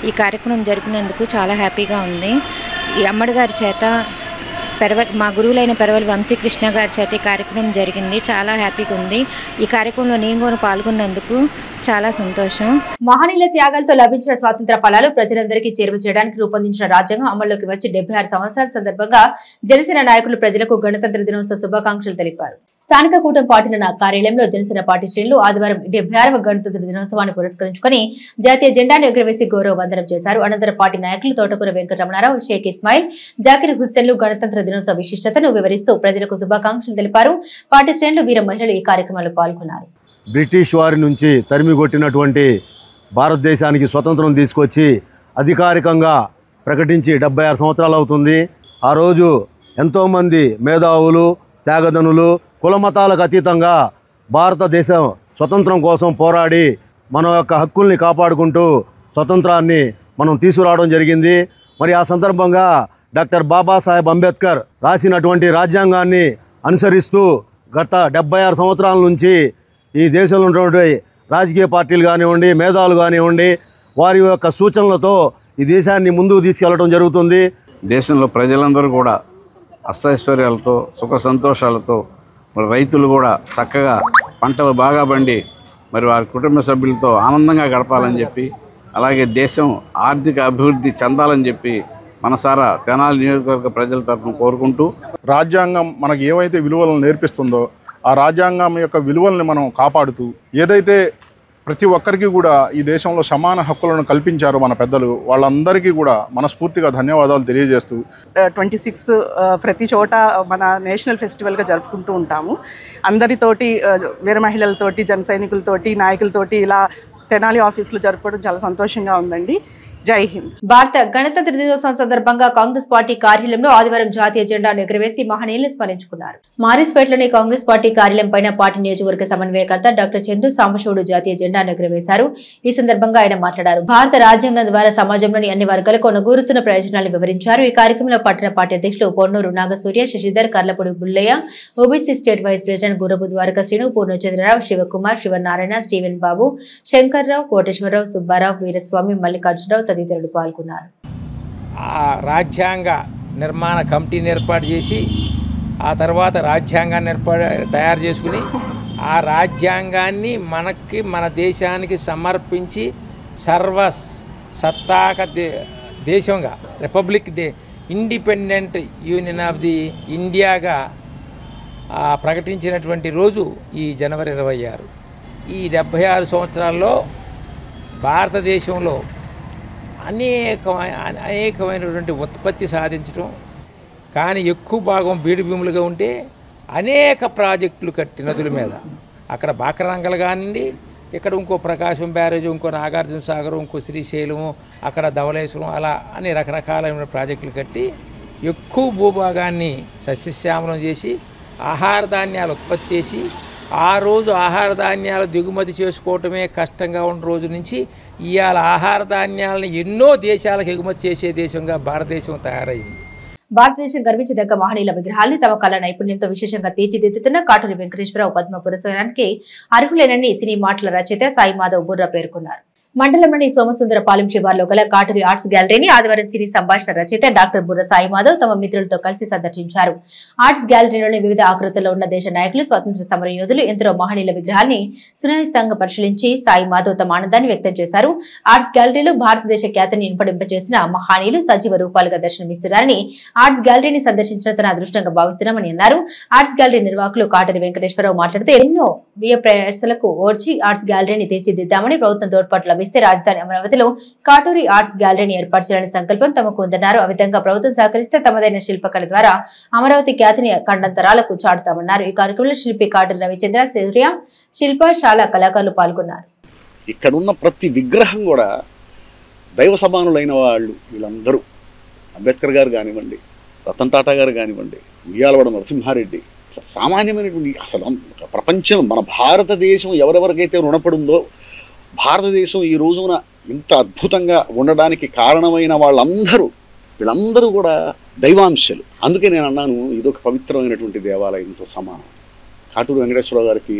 ఈ కార్యక్రమం జరిపినందుకు చాలా హ్యాపీగా ఉంది. ఈ అమ్మడి గారి చేత మా గురువులైన పెరవలి వంశీకృష్ణ గారి చేత ఈ కార్యక్రమం జరిగింది. చాలా హ్యాపీగా ఉంది. ఈ కార్యక్రమంలో నేను కూడా పాల్గొన్నందుకు చాలా సంతోషం. మహనీయుల త్యాగాలతో లభించిన స్వాతంత్ర ఫలాలు ప్రజలందరికీ చేరువ చేయడానికి రూపొందించిన రాజ్యాంగం అమల్లోకి వచ్చి 76 సంవత్సరాల సందర్భంగా జనసేన నాయకులు ప్రజలకు గణతంత్ర దినోత్సవ శుభాకాంక్షలు తెలిపారు. స్థానిక కూటమి పార్టీల కార్యాలయంలో జనసేన పార్టీ శ్రేణులు ఆదివారం 76వ గణతంత్ర దినోత్సవాన్ని పురస్కరించుకుని జాతీయ జెండాను ఎగురవేసి గౌరవ వందనం చేశారు. అనంతరం పార్టీ నాయకులు తోటకూర వెంకటరమణారావు, షేక్ ఇస్మాయిల్, జాకిర్ హుస్సేన్లు గణతంత్ర దినోత్సవ విశిష్టతను వివరిస్తూ ప్రజలకు శుభాకాంక్షలు తెలిపారు. పార్టీ శ్రేణులు, వీర మహిళలు ఈ కార్యక్రమంలో పాల్గొన్నారు. బ్రిటిష్ వారి నుంచి తరిమి కొట్టినటువంటి భారతదేశానికి స్వతంత్రం తీసుకొచ్చి అధికారికంగా ప్రకటించి 76 సంవత్సరాలు అవుతుంది. ఆ రోజు ఎంతోమంది మేధావులు, త్యాగదనులు కులమతాలకు అతీతంగా భారతదేశం స్వతంత్రం కోసం పోరాడి మన యొక్క హక్కుల్ని కాపాడుకుంటూ స్వతంత్రాన్ని మనం తీసుకురావడం జరిగింది. మరి ఆ సందర్భంగా డాక్టర్ బాబాసాహెబ్ అంబేద్కర్ రాసినటువంటి రాజ్యాంగాన్ని అనుసరిస్తూ గత 76 సంవత్సరాల నుంచి ఈ దేశంలో ఉన్నటువంటి రాజకీయ పార్టీలు కానివ్వండి, మేధావులు కానివ్వండి, వారి యొక్క సూచనలతో ఈ దేశాన్ని ముందుకు తీసుకెళ్లడం జరుగుతుంది. దేశంలో ప్రజలందరూ కూడా అష్టైశ్వర్యాలతో సుఖ సంతోషాలతో, మరి రైతులు కూడా చక్కగా పంటలు బాగా పండి మరి వారి కుటుంబ సభ్యులతో ఆనందంగా గడపాలని చెప్పి, అలాగే దేశం ఆర్థిక అభివృద్ధి చెందాలని చెప్పి మనసారా తెనాలి నియోజకవర్గ ప్రజల తరఫున కోరుకుంటూ, రాజ్యాంగం మనకు ఏవైతే విలువలను నేర్పిస్తుందో ఆ రాజ్యాంగం యొక్క విలువల్ని మనం కాపాడుతూ, ఏదైతే ప్రతి ఒక్కరికి కూడా ఈ దేశంలో సమాన హక్కులను కల్పించారో మన పెద్దలు, వాళ్ళందరికీ కూడా మనస్ఫూర్తిగా ధన్యవాదాలు తెలియజేస్తూ 26 ప్రతి చోట మన నేషనల్ ఫెస్టివల్గా జరుపుకుంటూ ఉంటాము. అందరితోటి, వీర మహిళలతోటి, జన సైనికులతోటి, నాయకులతోటి ఇలా తెనాలి ఆఫీసులో జరుపుకోవడం చాలా సంతోషంగా ఉందండి. జై హింద్. భారత గణతంత్ర దినోత్సవం సందర్భంగా కాంగ్రెస్ పార్టీ కార్యాలయంలో ఆదివారం జాతీయ జెండాను ఎగురవేసి మహనీయులను స్మరించుకున్నారు. మారిస్పేటలోని కాంగ్రెస్ పార్టీ కార్యాలయం పైన పార్టీ నియోజకవర్గ సమన్వయకర్త డాక్టర్ చందు సాంబశివుడు జాతీయ జెండాను ఎగురవేశారు. ఈ సందర్భంగా ఆయన మాట్లాడారు. భారత రాజ్యాంగం ద్వారా సమాజంలోని అన్ని వర్గాలకు అనుగూరుతున్న ప్రయోజనాలను వివరించారు. ఈ కార్యక్రమంలో పట్టణ పార్టీ అధ్యక్షులు Ponnuru Nagasurya, Sasidhar, Karlapudi Bullaiah, OBC state vice president Guraba Dwaraka Srinu, Purnachandrarao, Sivakumar, Sivanarayana, Steven Babu, Sankararao, Koteswararao, Subbarao, Veeraswamy, Mallikarjunarao తదితరులు పాల్గొన్నారు. ఆ రాజ్యాంగ నిర్మాణ కమిటీని ఏర్పాటు చేసి ఆ తర్వాత రాజ్యాంగాన్ని తయారు చేసుకుని ఆ రాజ్యాంగాన్ని మన దేశానికి సమర్పించి సత్తాక దేశంగా republic day independent union of the ఇండియాగా ప్రకటించినటువంటి రోజు ఈ జనవరి 26. ఈ 76 సంవత్సరాల్లో భారతదేశంలో అనేకమైనటువంటి ఉత్పత్తి సాధించడం, కానీ ఎక్కువ భాగం బీడు భూములుగా ఉంటే అనేక ప్రాజెక్టులు కట్టి నదుల మీద, అక్కడ బాకరంగలు కానివ్వండి, ఇక్కడ ఇంకో ప్రకాశం బ్యారేజ్, ఇంకో నాగార్జున సాగరం, ఇంకో శ్రీశైలము, అక్కడ ధవళేశ్వరం, అలా అన్ని రకరకాలైన ప్రాజెక్టులు కట్టి ఎక్కువ భూభాగాన్ని సస్యశ్యామలం చేసి ఆహార ధాన్యాలు ఉత్పత్తి చేసి, ఆ రోజు ఆహార ధాన్యాలు దిగుమతి చేసుకోవటమే కష్టంగా ఉన్న రోజు నుంచి ఇవాళ ఆహార ధాన్యాలను ఎన్నో దేశాలకు ఎగుమతి చేసే దేశంగా భారతదేశం తయారైంది. భారతదేశం గర్వించదగ్గ మహనీయుల విగ్రహాల్ని తమ కళ నైపుణ్యంతో విశేషంగా తీర్చిదిద్దుతున్న కాటూరి వెంకటేశ్వరరావు పద్మ పురస్కారానికి అర్హులేనని సినీ మాటల రచయిత సాయి మాధవ్ బుర్రా పేర్కొన్నారు. మండలంలోని సోమసుందరపాలెం శివార్లో గల కాటూరి ఆర్ట్స్ గ్యాలరీని ఆదివారం సినీ సంభాషణ రచయిత డాక్టర్ బుర్ర సాయి మాధవ్ తమ మిత్రులతో కలిసి సందర్శించారు. ఆర్ట్స్ గ్యాలరీలోని వివిధ ఆకృతుల్లో ఉన్న దేశ నాయకులు, స్వాతంత్ర సమర యోధులు, ఎందరో మహనీయుల విగ్రహాన్ని సునాయాసంగా పరిశీలించి సాయి మాధవ్ తమ ఆనందాన్ని వ్యక్తం చేశారు. ఆర్ట్స్ గ్యాలరీలో భారతదేశ ఖ్యాతిని ఇంపడింపచేసిన మహనీయులు సజీవ రూపాలుగా దర్శనమిస్తున్నారని, ఆర్ట్స్ గ్యాలరీని సందర్శించిన తన అదృష్టంగా భావిస్తున్నామని అన్నారు. ఆర్ట్స్ గ్యాలరీ నిర్వాహకులు కాటూరి వెంకటేశ్వరరావు మాట్లాడుతూ ఎన్నో వ్యయ ప్రయాసాలకు ఓర్చి ఆర్ట్స్ గ్యాలరీని తీర్చిదిద్దామని, ప్రభుత్వం తోడ్పాటు లభిస్తే రాజధాని అమరావతిలో కాటూరి ఆర్ట్స్ గ్యాలరీని ఏర్పాటు చేయాలని సంకల్పం తమకు ఉందన్నారు. ఆ విధంగా ప్రభుత్వం సహకరిస్తే తమదైన శిల్పకళ ద్వారా అమరావతి ఖ్యాతిని ఖండంతరాలకు చాటుతామన్నారు. ఈ కార్యక్రమంలో శిల్పి కాటూరి రవిచంద్ర, సూర్య, శిల్పశాల కళాకారులు పాల్గొన్నారు. ఇక్కడున్న ప్రతి విగ్రహం కూడా దైవ సమానులైన వాళ్ళు వీళ్ళందరూ. అంబేద్కర్ గారు కానివ్వండి, రతన్ టాటా గారు కానివ్వండి, ఉయ్యాలవాడ నరసింహారెడ్డి, సామాన్యమైనటువంటి అసలు ప్రపంచం, మన భారతదేశం ఎవరెవరికైతే రుణపడిందో, భారతదేశం ఈ రోజున ఇంత అద్భుతంగా ఉండడానికి కారణమైన వీళ్ళందరూ కూడా దైవాంశలు. అందుకే నేను అన్నాను, ఇదొక పవిత్రమైనటువంటి దేవాలయంతో సమానం. కాటూరి వెంకటేశ్వరరావు గారికి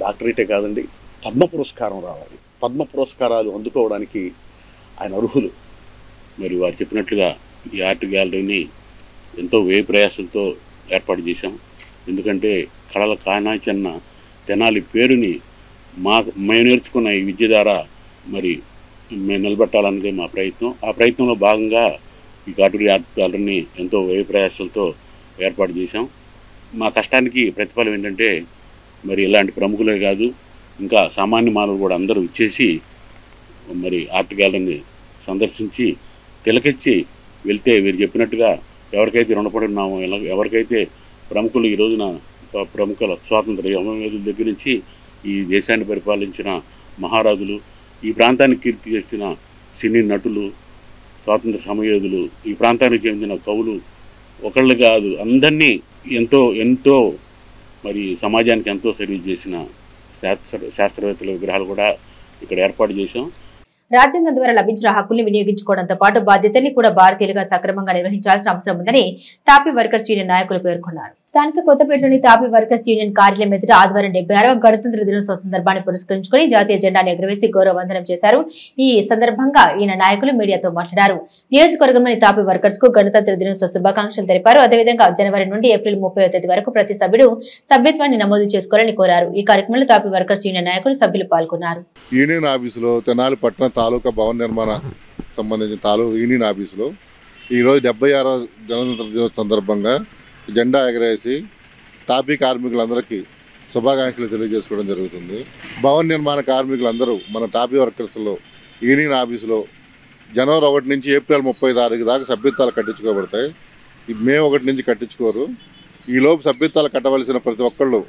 డాక్టరేటే కాదండి, పద్మ పురస్కారం రావాలి. పద్మ పురస్కారాలు అందుకోవడానికి ఆయన అర్హులు. మరి వారు చెప్పినట్లుగా ఈ ఆర్ట్ గ్యాలరీని ఎంతో వ్యయ ప్రయాసంతో ఏర్పాటు చేశాం. ఎందుకంటే కళల కానాచన్న తెనాలి పేరుని మేము నేర్చుకున్న ఈ విద్య ద్వారా మరి మేము నిలబెట్టాలన్నదే మా ప్రయత్నం. ఆ ప్రయత్నంలో భాగంగా ఈ కాటూరి ఆర్ట్ గ్యాలరీని ఎంతో వ్యయ ప్రయాసాలతో ఏర్పాటు చేశాం. మా కష్టానికి ప్రతిఫలం ఏంటంటే మరి ఇలాంటి ప్రముఖులే కాదు, ఇంకా సామాన్య మానవులు కూడా అందరూ ఇచ్చేసి మరి ఆర్ట్ గ్యాలరీని సందర్శించి తిలకిచ్చి వెళ్తే వీరు చెప్పినట్టుగా ఎవరికైతే రుణపడి ఉన్నామో, ఎవరికైతే ప్రముఖులు ఈ రోజున ప్రముఖుల స్వాతంత్ర యోధుల దగ్గర నుంచి ఈ దేశాన్ని పరిపాలించిన మహారాజులు, ఈ ప్రాంతాన్ని కీర్తి చేసిన సినీ నటులు, స్వాతంత్ర సమయోధులు, ఈ ప్రాంతానికి చెందిన కవులు ఒకళ్ళు కాదు అందరినీ ఎంతో మరి సమాజానికి ఎంతో సర్వీస్ చేసిన శాస్త్రవేత్తల విగ్రహాలు కూడా ఇక్కడ ఏర్పాటు చేశాం. రాజ్యాంగం ద్వారా లభించిన హక్కుల్ని వినియోగించుకోవడంతో పాటు బాధ్యతల్ని కూడా భారతీయులుగా సక్రమంగా నిర్వహించాల్సిన అవసరం ఉందని తాపీ వర్కర్స్ యూనియన్ నాయకులు పేర్కొన్నారు. స్థానిక కొత్తపేటలోని తాపీ వర్కర్స్ యూనియన్ కార్యాలయం ఎదుట ఆదివారం 76వ గణతంత్ర దినోత్సవ సందర్భాన్ని పురస్కరించుకుని జాతీయ జెండాను ఎగురవేసి గౌరవ వందనం చేశారు. ఈ సందర్భంగా ఈయన నాయకులు మీడియాతో మాట్లాడారు. నియోజకవర్గంలోని తాపీ వర్కర్స్ కు గణతంత్ర దినోత్సవ శుభాకాంక్షలు తెలిపారు. అదేవిధంగా జనవరి నుండి ఏప్రిల్ 30వ తేదీ వరకు ప్రతి సభ్యుడు సభ్యత్వాన్ని నమోదు చేసుకోవాలని కోరారు. ఈ కార్యక్రమంలో తాపీ వర్కర్స్ యూనియన్ నాయకులు, సభ్యులు పాల్గొన్నారు. యూనియన్ ఆఫీసులో తెనాలి పట్టణ తాలూకా భవన నిర్మాణ సంబంధించిన యూనియన్ ఆఫీసులో ఈరోజు 76వ గణతంత్ర దినోత్సవ సందర్భంగా జెండా ఎగరేసి తాపీ కార్మికులందరికీ శుభాకాంక్షలు తెలియజేసుకోవడం జరుగుతుంది. భవన నిర్మాణ కార్మికులందరూ మన తాపీ వర్కర్స్లో యూనియన్ ఆఫీసులో జనవరి 1 నుంచి ఏప్రిల్ 30 తారీఖు దాకా సభ్యత్వాలు కట్టించుకోబడతాయి. మే 1 నుంచి కట్టించుకోరు. ఈలోపు సభ్యత్వాలు కట్టవలసిన ప్రతి ఒక్కళ్ళు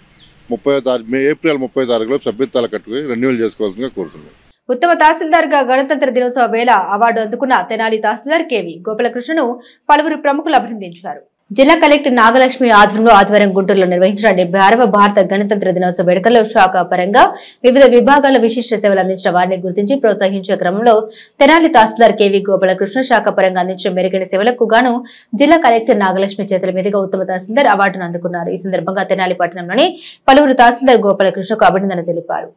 ఏప్రిల్ 30 తారీఖులో సభ్యత్వాలు కట్టుకుని రెన్యూవల్ చేసుకోవాల్సిందిగా కోరుతున్నాం. ఉత్తమ తహసీల్దార్ గా గణతంత్ర దినోత్సవ వేళ అవార్డు అందుకున్న తెనాలి తహసీల్దార్ కేవి గోపాలకృష్ణను పలువురు ప్రముఖులు అభినందించారు. జిల్లా కలెక్టర్ నాగలక్ష్మి ఆధ్వర్యంలో ఆదివారం గుంటూరులో నిర్వహించిన 76వ భారత గణతంత్ర దినోత్సవ వేడుకల్లో శాఖ పరంగా వివిధ విభాగాల విశిష్ట సేవలు అందించిన వారిని గుర్తించి ప్రోత్సహించే క్రమంలో తెనాలి తహసీల్దార్ కేవి గోపాలకృష్ణ శాఖ పరంగా అందించిన మెరుగైన సేవలకు గాను జిల్లా కలెక్టర్ నాగలక్ష్మి చేతుల మీదుగా ఉత్తమ తహసీల్దార్ అవార్డును అందుకున్నారు. ఈ సందర్భంగా తెనాలి పట్టణంలోని పలువురు తహసీల్దార్ గోపాలకృష్ణకు అభినందన తెలిపారు.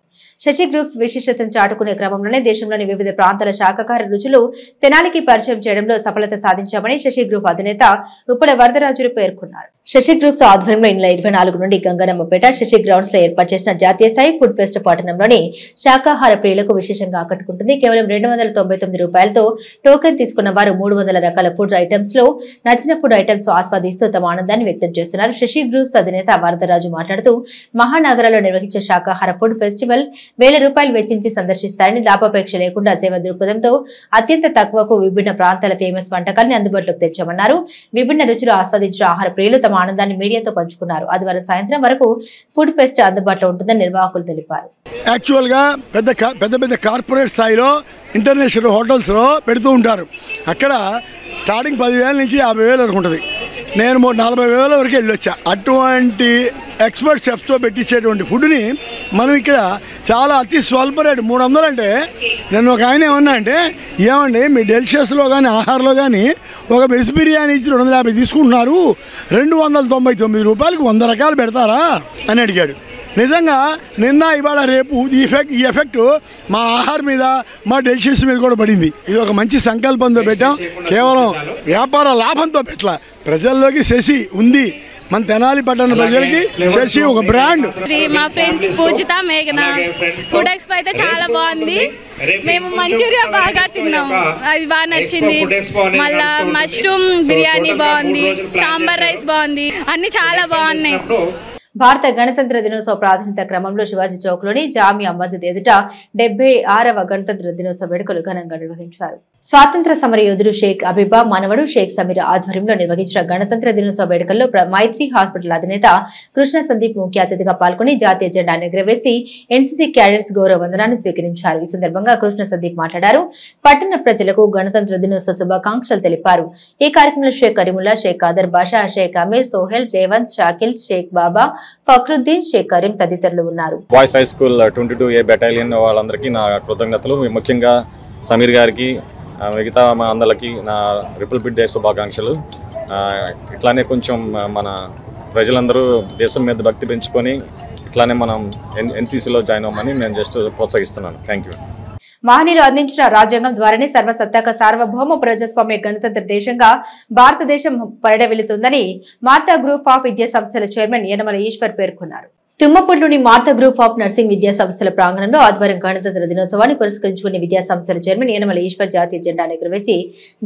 శశి గ్రూప్స్ విశిష్టతను చాటుకునే క్రమంలోనే దేశంలోని వివిధ ప్రాంతాల శాఖాహార రుచులు తెనాలికి పరిచయం చేయడంలో సఫలత సాధించామని శశి గ్రూప్ అధినేత ఉప్పల వరదరాజులు పేర్కొన్నారు. శశి గ్రూప్స్ ఆధ్వర్యంలో ఈ నెల 24 నుండి గంగనమ్మపేట శశి గ్రౌండ్స్ లో ఏర్పాటు చేసిన జాతీయ స్థాయి ఫుడ్ ఫెస్ట్ పట్టణంలోని శాఖాహార ప్రియులకు విశేషంగా ఆకట్టుకుంటుంది. కేవలం 299 రూపాయలతో టోకెన్ తీసుకున్న వారు 300 రకాల ఫుడ్ ఐటమ్స్ లో నచ్చిన ఫుడ్ ఐటమ్స్ ఆస్వాదిస్తూ తమ ఆనందాన్ని వ్యక్తం చేస్తున్నారు. శశి గ్రూప్స్ అధినేత వరదరాజు మాట్లాడుతూ మహానగరంలో నిర్వహించే శాఖాహార ఫుడ్ ఫెస్టివల్ 1000 రూపాయలు వెచ్చించి సందర్శిస్తారని, లాభాపేక్ష లేకుండా సేవ దృక్పథంతో అత్యంత తక్కువకు విభిన్న ప్రాంతాల ఫేమస్ వంటకాల్ని అందుబాటులోకి తెచ్చామన్నారు. విభిన్న రుచులు ఆస్వాదించిన ఆహార ప్రియులు తమ ఆనందాన్ని మీడియాతో పంచుకున్నారు. ఆదివారం సాయంత్రం వరకు ఫుడ్ ఫెస్ట్ అందుబాటులో ఉంటుందని నిర్వాహకులు తెలిపారు. యాక్చువల్ గా పెద్ద కార్పొరేట్ స్థాయిలో ఇంటర్నేషనల్ హోటల్స్ లో పెడుతూ ఉంటారు. అక్కడ స్టార్టింగ్ 10,000 నుంచి 50,000 వరకు ఉంటుంది. నేను 40,000 వరకు వెళ్ళొచ్చా. అటువంటి ఎక్స్పర్ట్ షెఫ్స్తో పెట్టించేటువంటి ఫుడ్ని మనం ఇక్కడ చాలా అతి స్వల్ప రేటు 300 అంటే నేను ఒక ఆయన ఏమన్నా అంటే ఏమండి మీ డెలిషియస్లో కానీ ఆహారంలో కానీ ఒక వెజ్ బిర్యానీ ఇచ్చి 250 తీసుకుంటున్నారు, 299 రూపాయలకు 100 రకాలు పెడతారా అని అడిగాడు. నిజంగా నిన్న ఇవాళ రేపు ఈ ఎఫెక్ట్ మా ఆహారం మీద మా డెసిషన్స్ మీద కూడా పడింది. ఇది ఒక మంచి సంకల్పంతో పెట్టాం, కేవలం వ్యాపార లాభంతో పెట్టలా. ప్రజల్లోకి శశి ఉంది, మన తెనాలి పట్టణ ప్రజలకి శశి ఒక బ్రాండ్. మా ఫ్రెండ్స్ పూజిత, మేఘన ఫుడ్ ఎక్స్పో అయితే చాలా బాగుంది. మేము మంచూరియా బాగా తిన్నాము, అది బాగా నచ్చింది. మళ్ళా మష్రూమ్ బిర్యానీ బాగుంది, సాంబార్ రైస్ బాగుంది, అన్ని చాలా బాగున్నాయి. భారత గణతంత్ర దినోత్సవ ప్రాధాన్యత క్రమంలో శివాజీ చౌక్ లోని జామియా మస్జిద్ ఎదుట 76వ గణతంత్ర దినోత్సవ వేడుకలు ఘనంగా నిర్వహించారు. స్వాతంత్ర సమర యోధుడు షేక్ అబీబా మనవడు షేక్ సమీర్ ఆధ్వర్యంలో నిర్వహించిన గణతంత్ర దినోత్సవ వేడుకల్లో మైత్రి హాస్పిటల్ అధినేత కృష్ణ సందీప్ ముఖ్య అతిథిగా పాల్గొని జాతీయ జెండాను ఎగురవేసి ఎన్సీసీ క్యాడెట్స్ గౌరవ వందనాన్ని స్వీకరించారు. ఈ సందర్భంగా కృష్ణ సందీప్ మాట్లాడారు. పట్టణ ప్రజలకు గణతంత్ర దినోత్సవ శుభాకాంక్షలు తెలిపారు. ఈ కార్యక్రమంలో షేక్ కరీముల్లా, షేక్ కాదర్ బాషా, షేక్ అమీర్, సోహెల్, రేవంత్, షాకిల్, షేక్ బాబా, ఫక్రుద్దీన్, షేక్ కరీం తదితరులు ఉన్నారు. Boys high school 22A battalion వాళ్ళందరికీ నా కృతజ్ఞతలు. ముఖ్యంగా సమీర్ గారికి, మిగతా మా అందరికి నా రిపబ్లిక్ డే శుభాకాంక్షలు. ఇట్లానే కొంచెం మన ప్రజలందరూ దేశం మీద భక్తి పెంచుకొని ఇట్లానే మనం ఎన్సీసీలో జాయిన్ అవ్వమని నేను జస్ట్ ప్రోత్సహిస్తున్నాను. Thank you. మహనీయులు అందించిన రాజ్యాంగం ద్వారానే సర్వసత్తాక సార్వభౌమ ప్రజాస్వామ్య గణతంత్ర దేశంగా భారతదేశం పరిడవిల్లుతుందని మార్తా గ్రూప్ ఆఫ్ విద్యా సంస్థల చైర్మన్ యనమల ఈశ్వర్ పేర్కొన్నారు. తుమ్మపూడిలోని మార్తా గ్రూప్ ఆఫ్ నర్సింగ్ విద్యా సంస్థల ప్రాంగణంలో ఆదివారం గణతంత్ర దినోత్సవాన్ని పురస్కరించుకుని విద్యా సంస్థల చైర్మన్ యనమల ఈశ్వర్ జాతీయ జెండాను ఎగురవేసి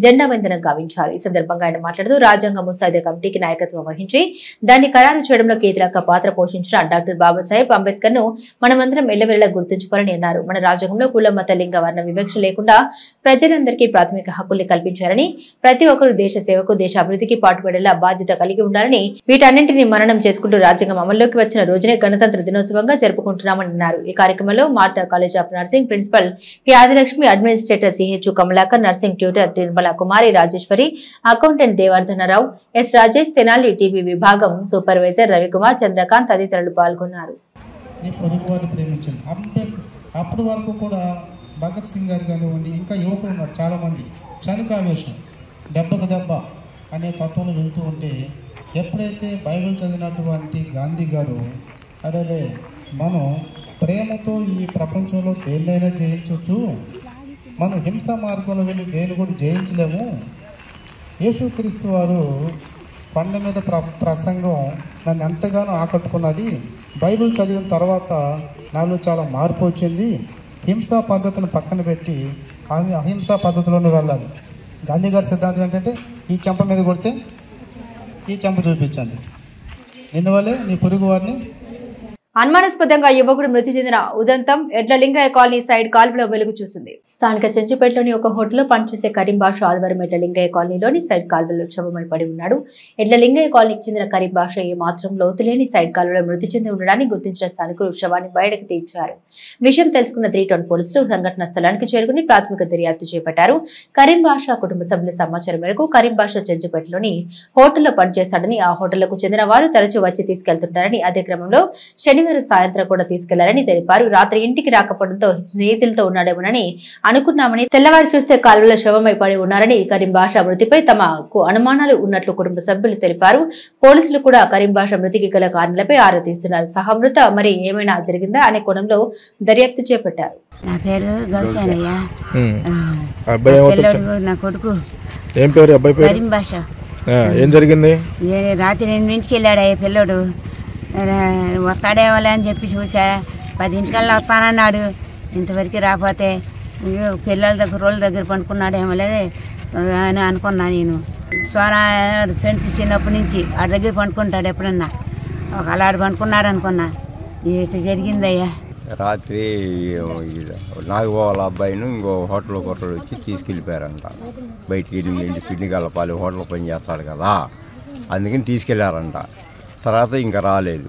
జెండా వందనం గావించారు. ఈ సందర్భంగా ఆయన మాట్లాడుతూ రాజ్యాంగ ముసాయిదా కమిటీకి నాయకత్వం వహించి దాన్ని ఖరారు చేయడంలో కీలక పాత్ర పోషించిన డాక్టర్ బాబాసాహెబ్ అంబేద్కర్ ను మనమందరం ఎల్లవెల్లా గుర్తుంచుకోవాలని అన్నారు. మన రాజ్యాంగంలో కుల, మత, లింగ, వర్ణ వివక్ష లేకుండా ప్రజలందరికీ ప్రాథమిక హక్కుల్ని కల్పించారని, ప్రతి ఒక్కరూ దేశ సేవకు, దేశ అభివృద్ధికి పాటుపడేలా బాధ్యత కలిగి ఉండాలని, వీటన్నింటినీ మననం చేసుకుంటూ రాజ్యాంగం అమల్లోకి వచ్చిన రోజునే గణతంత్ర దినోత్సవంగా జరుపుకుంటున్నామని అన్నారు. ఈ కార్యక్రమంలో Martha college of nursing principal P Adilakshmi, administrator CH Kamalakar, nursing tutor Nirmala Kumari Rajeswari, accountant Devardhanarao, S Rajesh, Tenali TV విభాగం సూపర్వైజర్ రవికుమార్, చంద్రకాంత్ తదితరులు పాల్గొన్నారు. అప్పటి వరకు కూడా భగత్ సింగ్ గారు కానివ్వండి, ఇంకా యువకులు ఉన్నారు చాలామంది, క్షణికావేశం, దెబ్బకు దెబ్బ అనే తత్వంలో వెళ్తూ ఉంటే ఎప్పుడైతే బైబిల్ చదివినటువంటి గాంధీ గారు అదే మనం ప్రేమతో ఈ ప్రపంచంలో దేన్నైనా జయించవచ్చు, మనం హింసా మార్గంలో వెళ్ళి దేన్ని కూడా జయించలేము, యేసుక్రీస్తు వారు కొండ మీద ప్రసంగం నన్ను ఎంతగానో ఆకట్టుకున్నది, బైబిల్ చదివిన తర్వాత నాలో చాలా మార్పు వచ్చింది, హింసా పద్ధతిని పక్కన పెట్టి అహింసా పద్ధతిలోనే వెళ్ళాలి. గాంధీ గారి సిద్ధాంతం ఏంటంటే ఈ చెంప మీద కొడితే ఈ చెంప చూపించండి, నిన్ను వల్లే నీ పొరుగు వారిని. అనుమానాస్పదంగా యువకుడు మృతి చెందిన ఉదంతం ఎడ్లలింగయ్య కాలనీ సైడ్ కాల్వలో వెలుగు చూసింది. స్థానిక చెంచుపేటలోని ఒక హోటల్లో పనిచేసే కరీం బాషా ఆదివారం ఎడ్లలింగయ్య కాలనీలోని సైడ్ కాల్వలో శవమై పడి ఉన్నాడు. ఎడ్లలింగయ్య కాలనీకి చెందిన కరీం బాషా ఏ మాత్రం లోతులేని సైడ్ కాల్వలో మృతి చెంది ఉండడాన్ని గుర్తించిన స్థానికులు శవాన్ని బయటకు తీర్చారు. విషయం తెలుసుకున్న 3 టౌన్ పోలీసులు సంఘటన స్థలానికి చేరుకుని ప్రాథమిక దర్యాప్తు చేపట్టారు. కరీం బాషా కుటుంబ సభ్యుల సమాచారం మేరకు కరీం బాషా చెంచుపేటలోని హోటల్లో పనిచేస్తాడని, ఆ హోటళ్లకు చెందిన వారు తరచూ వచ్చి తీసుకెళ్తుంటారని, అదే క్రమంలో శనివారం సాయంత్రం కూడా తీసుకెళ్లారని తెలిపారు. రాత్రి ఇంటికి రాకపోవడంతో స్నేహితులతో ఉన్నాడేమోనని అనుకున్నామని, తెల్లవారు చూస్తే కాల్వలో శవమై పడి ఉన్నారని, కరీం బాషా మృతిపై తమకు అనుమానాలు ఉన్నట్లు కుటుంబ సభ్యులు తెలిపారు. పోలీసులు కూడా కరీం బాషా మృతికి గల కారణాలపై ఆరా తీస్తున్నారు. సహమృత మరి ఏమైనా జరిగిందా అనే కోణంలో దర్యాప్తు చేపట్టారు. నా పేరు గౌశానయ్య, నా కొడుకు ఏం పేరు అబ్బాయి పేరు? కరీం బాషా. ఏం జరిగింది? రాత్రి 8 పిల్లాడు పిల్లడు వస్తాడేమోలే అని చెప్పి చూసా, 10 వస్తానన్నాడు, ఇంతవరకు రాకపోతే పిల్లల దగ్గర రోళ్ళ దగ్గర పండుకున్నాడేమోలే అని అనుకున్నా. నేను సోనా ఫ్రెండ్స్ చిన్నప్పటి నుంచి ఆడి దగ్గర పండుకుంటాడు, ఎప్పుడన్నా ఒక అలాడు పండుకున్నాడు అనుకున్నా. ఇటు జరిగిందయ్యా. రాత్రి నాగబావాల అబ్బాయిను ఇంకో హోటల్ కొట్టలు వచ్చి తీసుకెళ్ళిపోయారంట. బయటికి వెళ్ళి కిడ్నీ కలపాలి, హోటల్ పని చేస్తాడు కదా, అందుకని తీసుకెళ్లారంట. తర్వాత ఇంకా రాలేదు.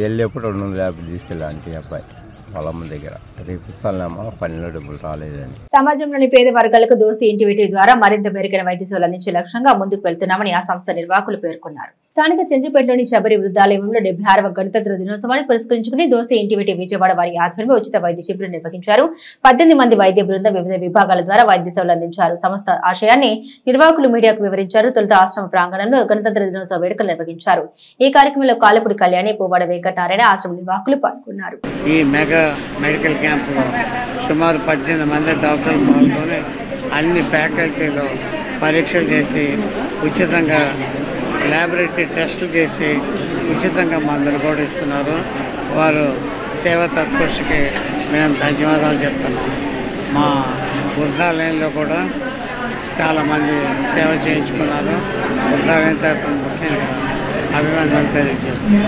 వెళ్ళేప్పుడు 250 తీసుకెళ్ళాలంటే అబ్బాయి వాళ్ళమ్మ దగ్గర. రేపు ఇస్తానేమో పనిలో డబ్బులు రాలేదని. సమాజంలోని పేద వర్గాలకు దోస్తీ ఇంటివిటీ ద్వారా మరింత మెరుగైన వైద్య సేవలు అందించే లక్ష్యంగా ముందుకు వెళ్తున్నామని ఆ సంస్థ నిర్వాహకులు పేర్కొన్నారు. స్థానిక చెంచుపేటలోని శబరి వృద్ధాలయంలో 76వ గణతంత్ర దినోత్సవాన్ని పురస్కరించుకుని దోస్తీ ఇంటివిటీ విజయవాడ వారి ఆధ్వర్యంలో ఉచిత వైద్య శిబిరం నిర్వహించారు. 18 మంది వైద్య బృందం వివిధ విభాగాల ద్వారా వైద్య సేవలు అందించారు. సంస్థ ఆశయాన్ని నిర్వాహకులు మీడియాకు వివరించారు. తొలుత ఆశ్రమ ప్రాంగణంలో గణతంత్ర దినోత్సవ వేడుకలు నిర్వహించారు. ఈ కార్యక్రమంలో కాలపూడి కళ్యాణి, పువ్వాడ వెంకటనారాయణ ఆశ్రమ నిర్వాహకులు పాల్గొన్నారు. ఈ మెగా మెడికల్ క్యాంపులో సుమారు 18 మంది డాక్టర్లు పాల్గొని అన్ని ఫ్యాకల్టీలో పరీక్షలు చేసి ఉచితంగా ల్యాబొరేటరీ టెస్టులు చేసి ఉచితంగా మందులు కూడా ఇస్తున్నారు. వారు సేవా తత్పరుషికి మేము ధన్యవాదాలు చెప్తున్నాం. మా వృద్ధాలయంలో కూడా చాలామంది సేవ చేయించుకున్నారు. వృద్ధాలయం తరఫున ముఖ్యంగా అభినందనలు తెలియజేస్తున్నాం.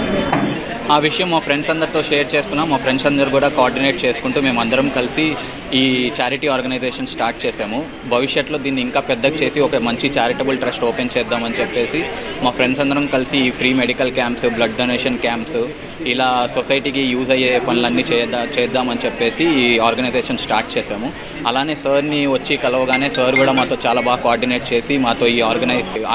ఆ విషయం మా ఫ్రెండ్స్ అందరితో షేర్ చేసుకున్నాం. మా ఫ్రెండ్స్ అందరూ కూడా కోఆర్డినేట్ చేసుకుంటూ మేము అందరం కలిసి ఈ చారిటీ ఆర్గనైజేషన్ స్టార్ట్ చేసాము. భవిష్యత్తులో దీన్ని ఇంకా పెద్దగా చేసి ఒక మంచి చారిటబుల్ ట్రస్ట్ ఓపెన్ చేద్దామని చెప్పేసి మా ఫ్రెండ్స్ అందరం కలిసి ఈ free medical camps, blood donation camps, ఇలా సొసైటీకి యూజ్ అయ్యే పనులన్నీ చేద్దామని చెప్పేసి ఈ ఆర్గనైజేషన్ స్టార్ట్ చేసాము. అలానే సార్ని వచ్చి కలవగానే సార్ కూడా మాతో చాలా బాగా కోఆర్డినేట్ చేసి మాతో ఈ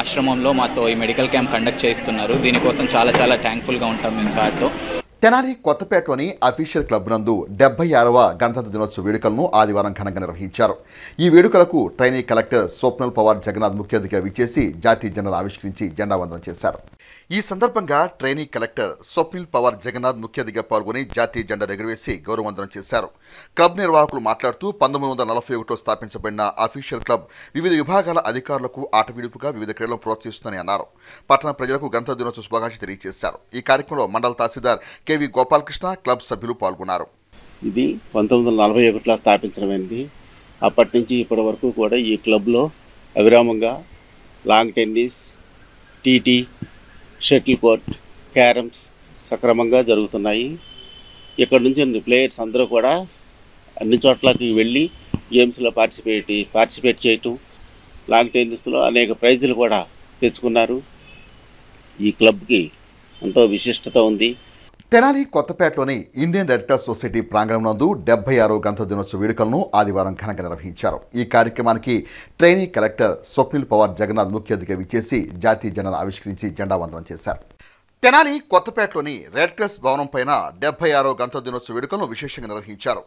ఆశ్రమంలో మాతో ఈ మెడికల్ క్యాంప్ కండక్ట్ చేస్తున్నారు. దీనికోసం చాలా చాలా థ్యాంక్ఫుల్గా ఉంటాం మేము సార్తో. తెనాలి కొత్తపేటలోని అఫీషియల్ క్లబ్ నందు 76వ గణతంత్ర దినోత్సవ వేడుకలను ఆదివారం ఘనంగా నిర్వహించారు. ఈ వేడుకలకు ట్రైనీ కలెక్టర్ స్వప్నిల్ పవార్ జగన్నాథ్ ముఖ్య అతిథిగా విచ్చేసి జాతీయ జెండాను ఆవిష్కరించి జెండా వందనం చేశారు. ఈ సందర్భంగా ట్రైనీ కలెక్టర్ స్వప్నిల్ పవార్ జగన్నాథ్ ముఖ్య అతిథిగా పాల్గొని జాతీయ జెండా ఎగురవేసి గౌరవవందనం చేశారు. క్లబ్ నిర్వాహకులు మాట్లాడుతూ 1941లో స్థాపించబడిన అఫీషియల్ క్లబ్ వివిధ విభాగాల అధికారులకు ఆట విడుపుగా వివిధ క్రీడలను ప్రోత్సహిస్తుందని అన్నారు. పట్టణ ప్రజలకు గణతంత్ర దినోత్సవ శుభాకాంక్షలు తెలియజేశారు. ఈ కార్యక్రమంలో మండల తహసీల్దార్ కేవి గోపాలకృష్ణ, క్లబ్ సభ్యులు పాల్గొన్నారు. ఇది 1941లో స్థాపించడమైంది. అప్పటి నుంచి ఇప్పటి వరకు కూడా ఈ క్లబ్లో అవిరామంగా lawn tennis, TT, shuttle court, carroms సక్రమంగా జరుగుతున్నాయి. ఇక్కడ నుంచి ప్లేయర్స్ అందరూ కూడా అన్ని చోట్లకి వెళ్ళి గేమ్స్లో పార్టిసిపేట్ చేయటం, లాంగ్ టెన్నిస్లో అనేక ప్రైజులు కూడా తెచ్చుకున్నారు. ఈ క్లబ్కి ఎంతో విశిష్టత ఉంది. తెనాలి కొత్తపేటలోని ఇండియన్ రెడ్ క్రాస్ సొసైటీ ప్రాంగణం నందు 76వ గణతంత్ర దినోత్సవ వేడుకలను ఆదివారం ఘనంగా నిర్వహించారు. ఈ కార్యక్రమానికి ట్రైనీ కలెక్టర్ స్వప్నిల్ పవార్ జగన్నాథ్ ముఖ్య అతిథిగా విచ్చేసి జాతీయ జెండాను ఆవిష్కరించి జెండా వందనం చేశారు. తెనాలి కొత్తపేటలోని రెడ్ క్రాస్ భవనం పైన 76వ గణతంత్ర దినోత్సవ వేడుకలను విశేషంగా నిర్వహించారు.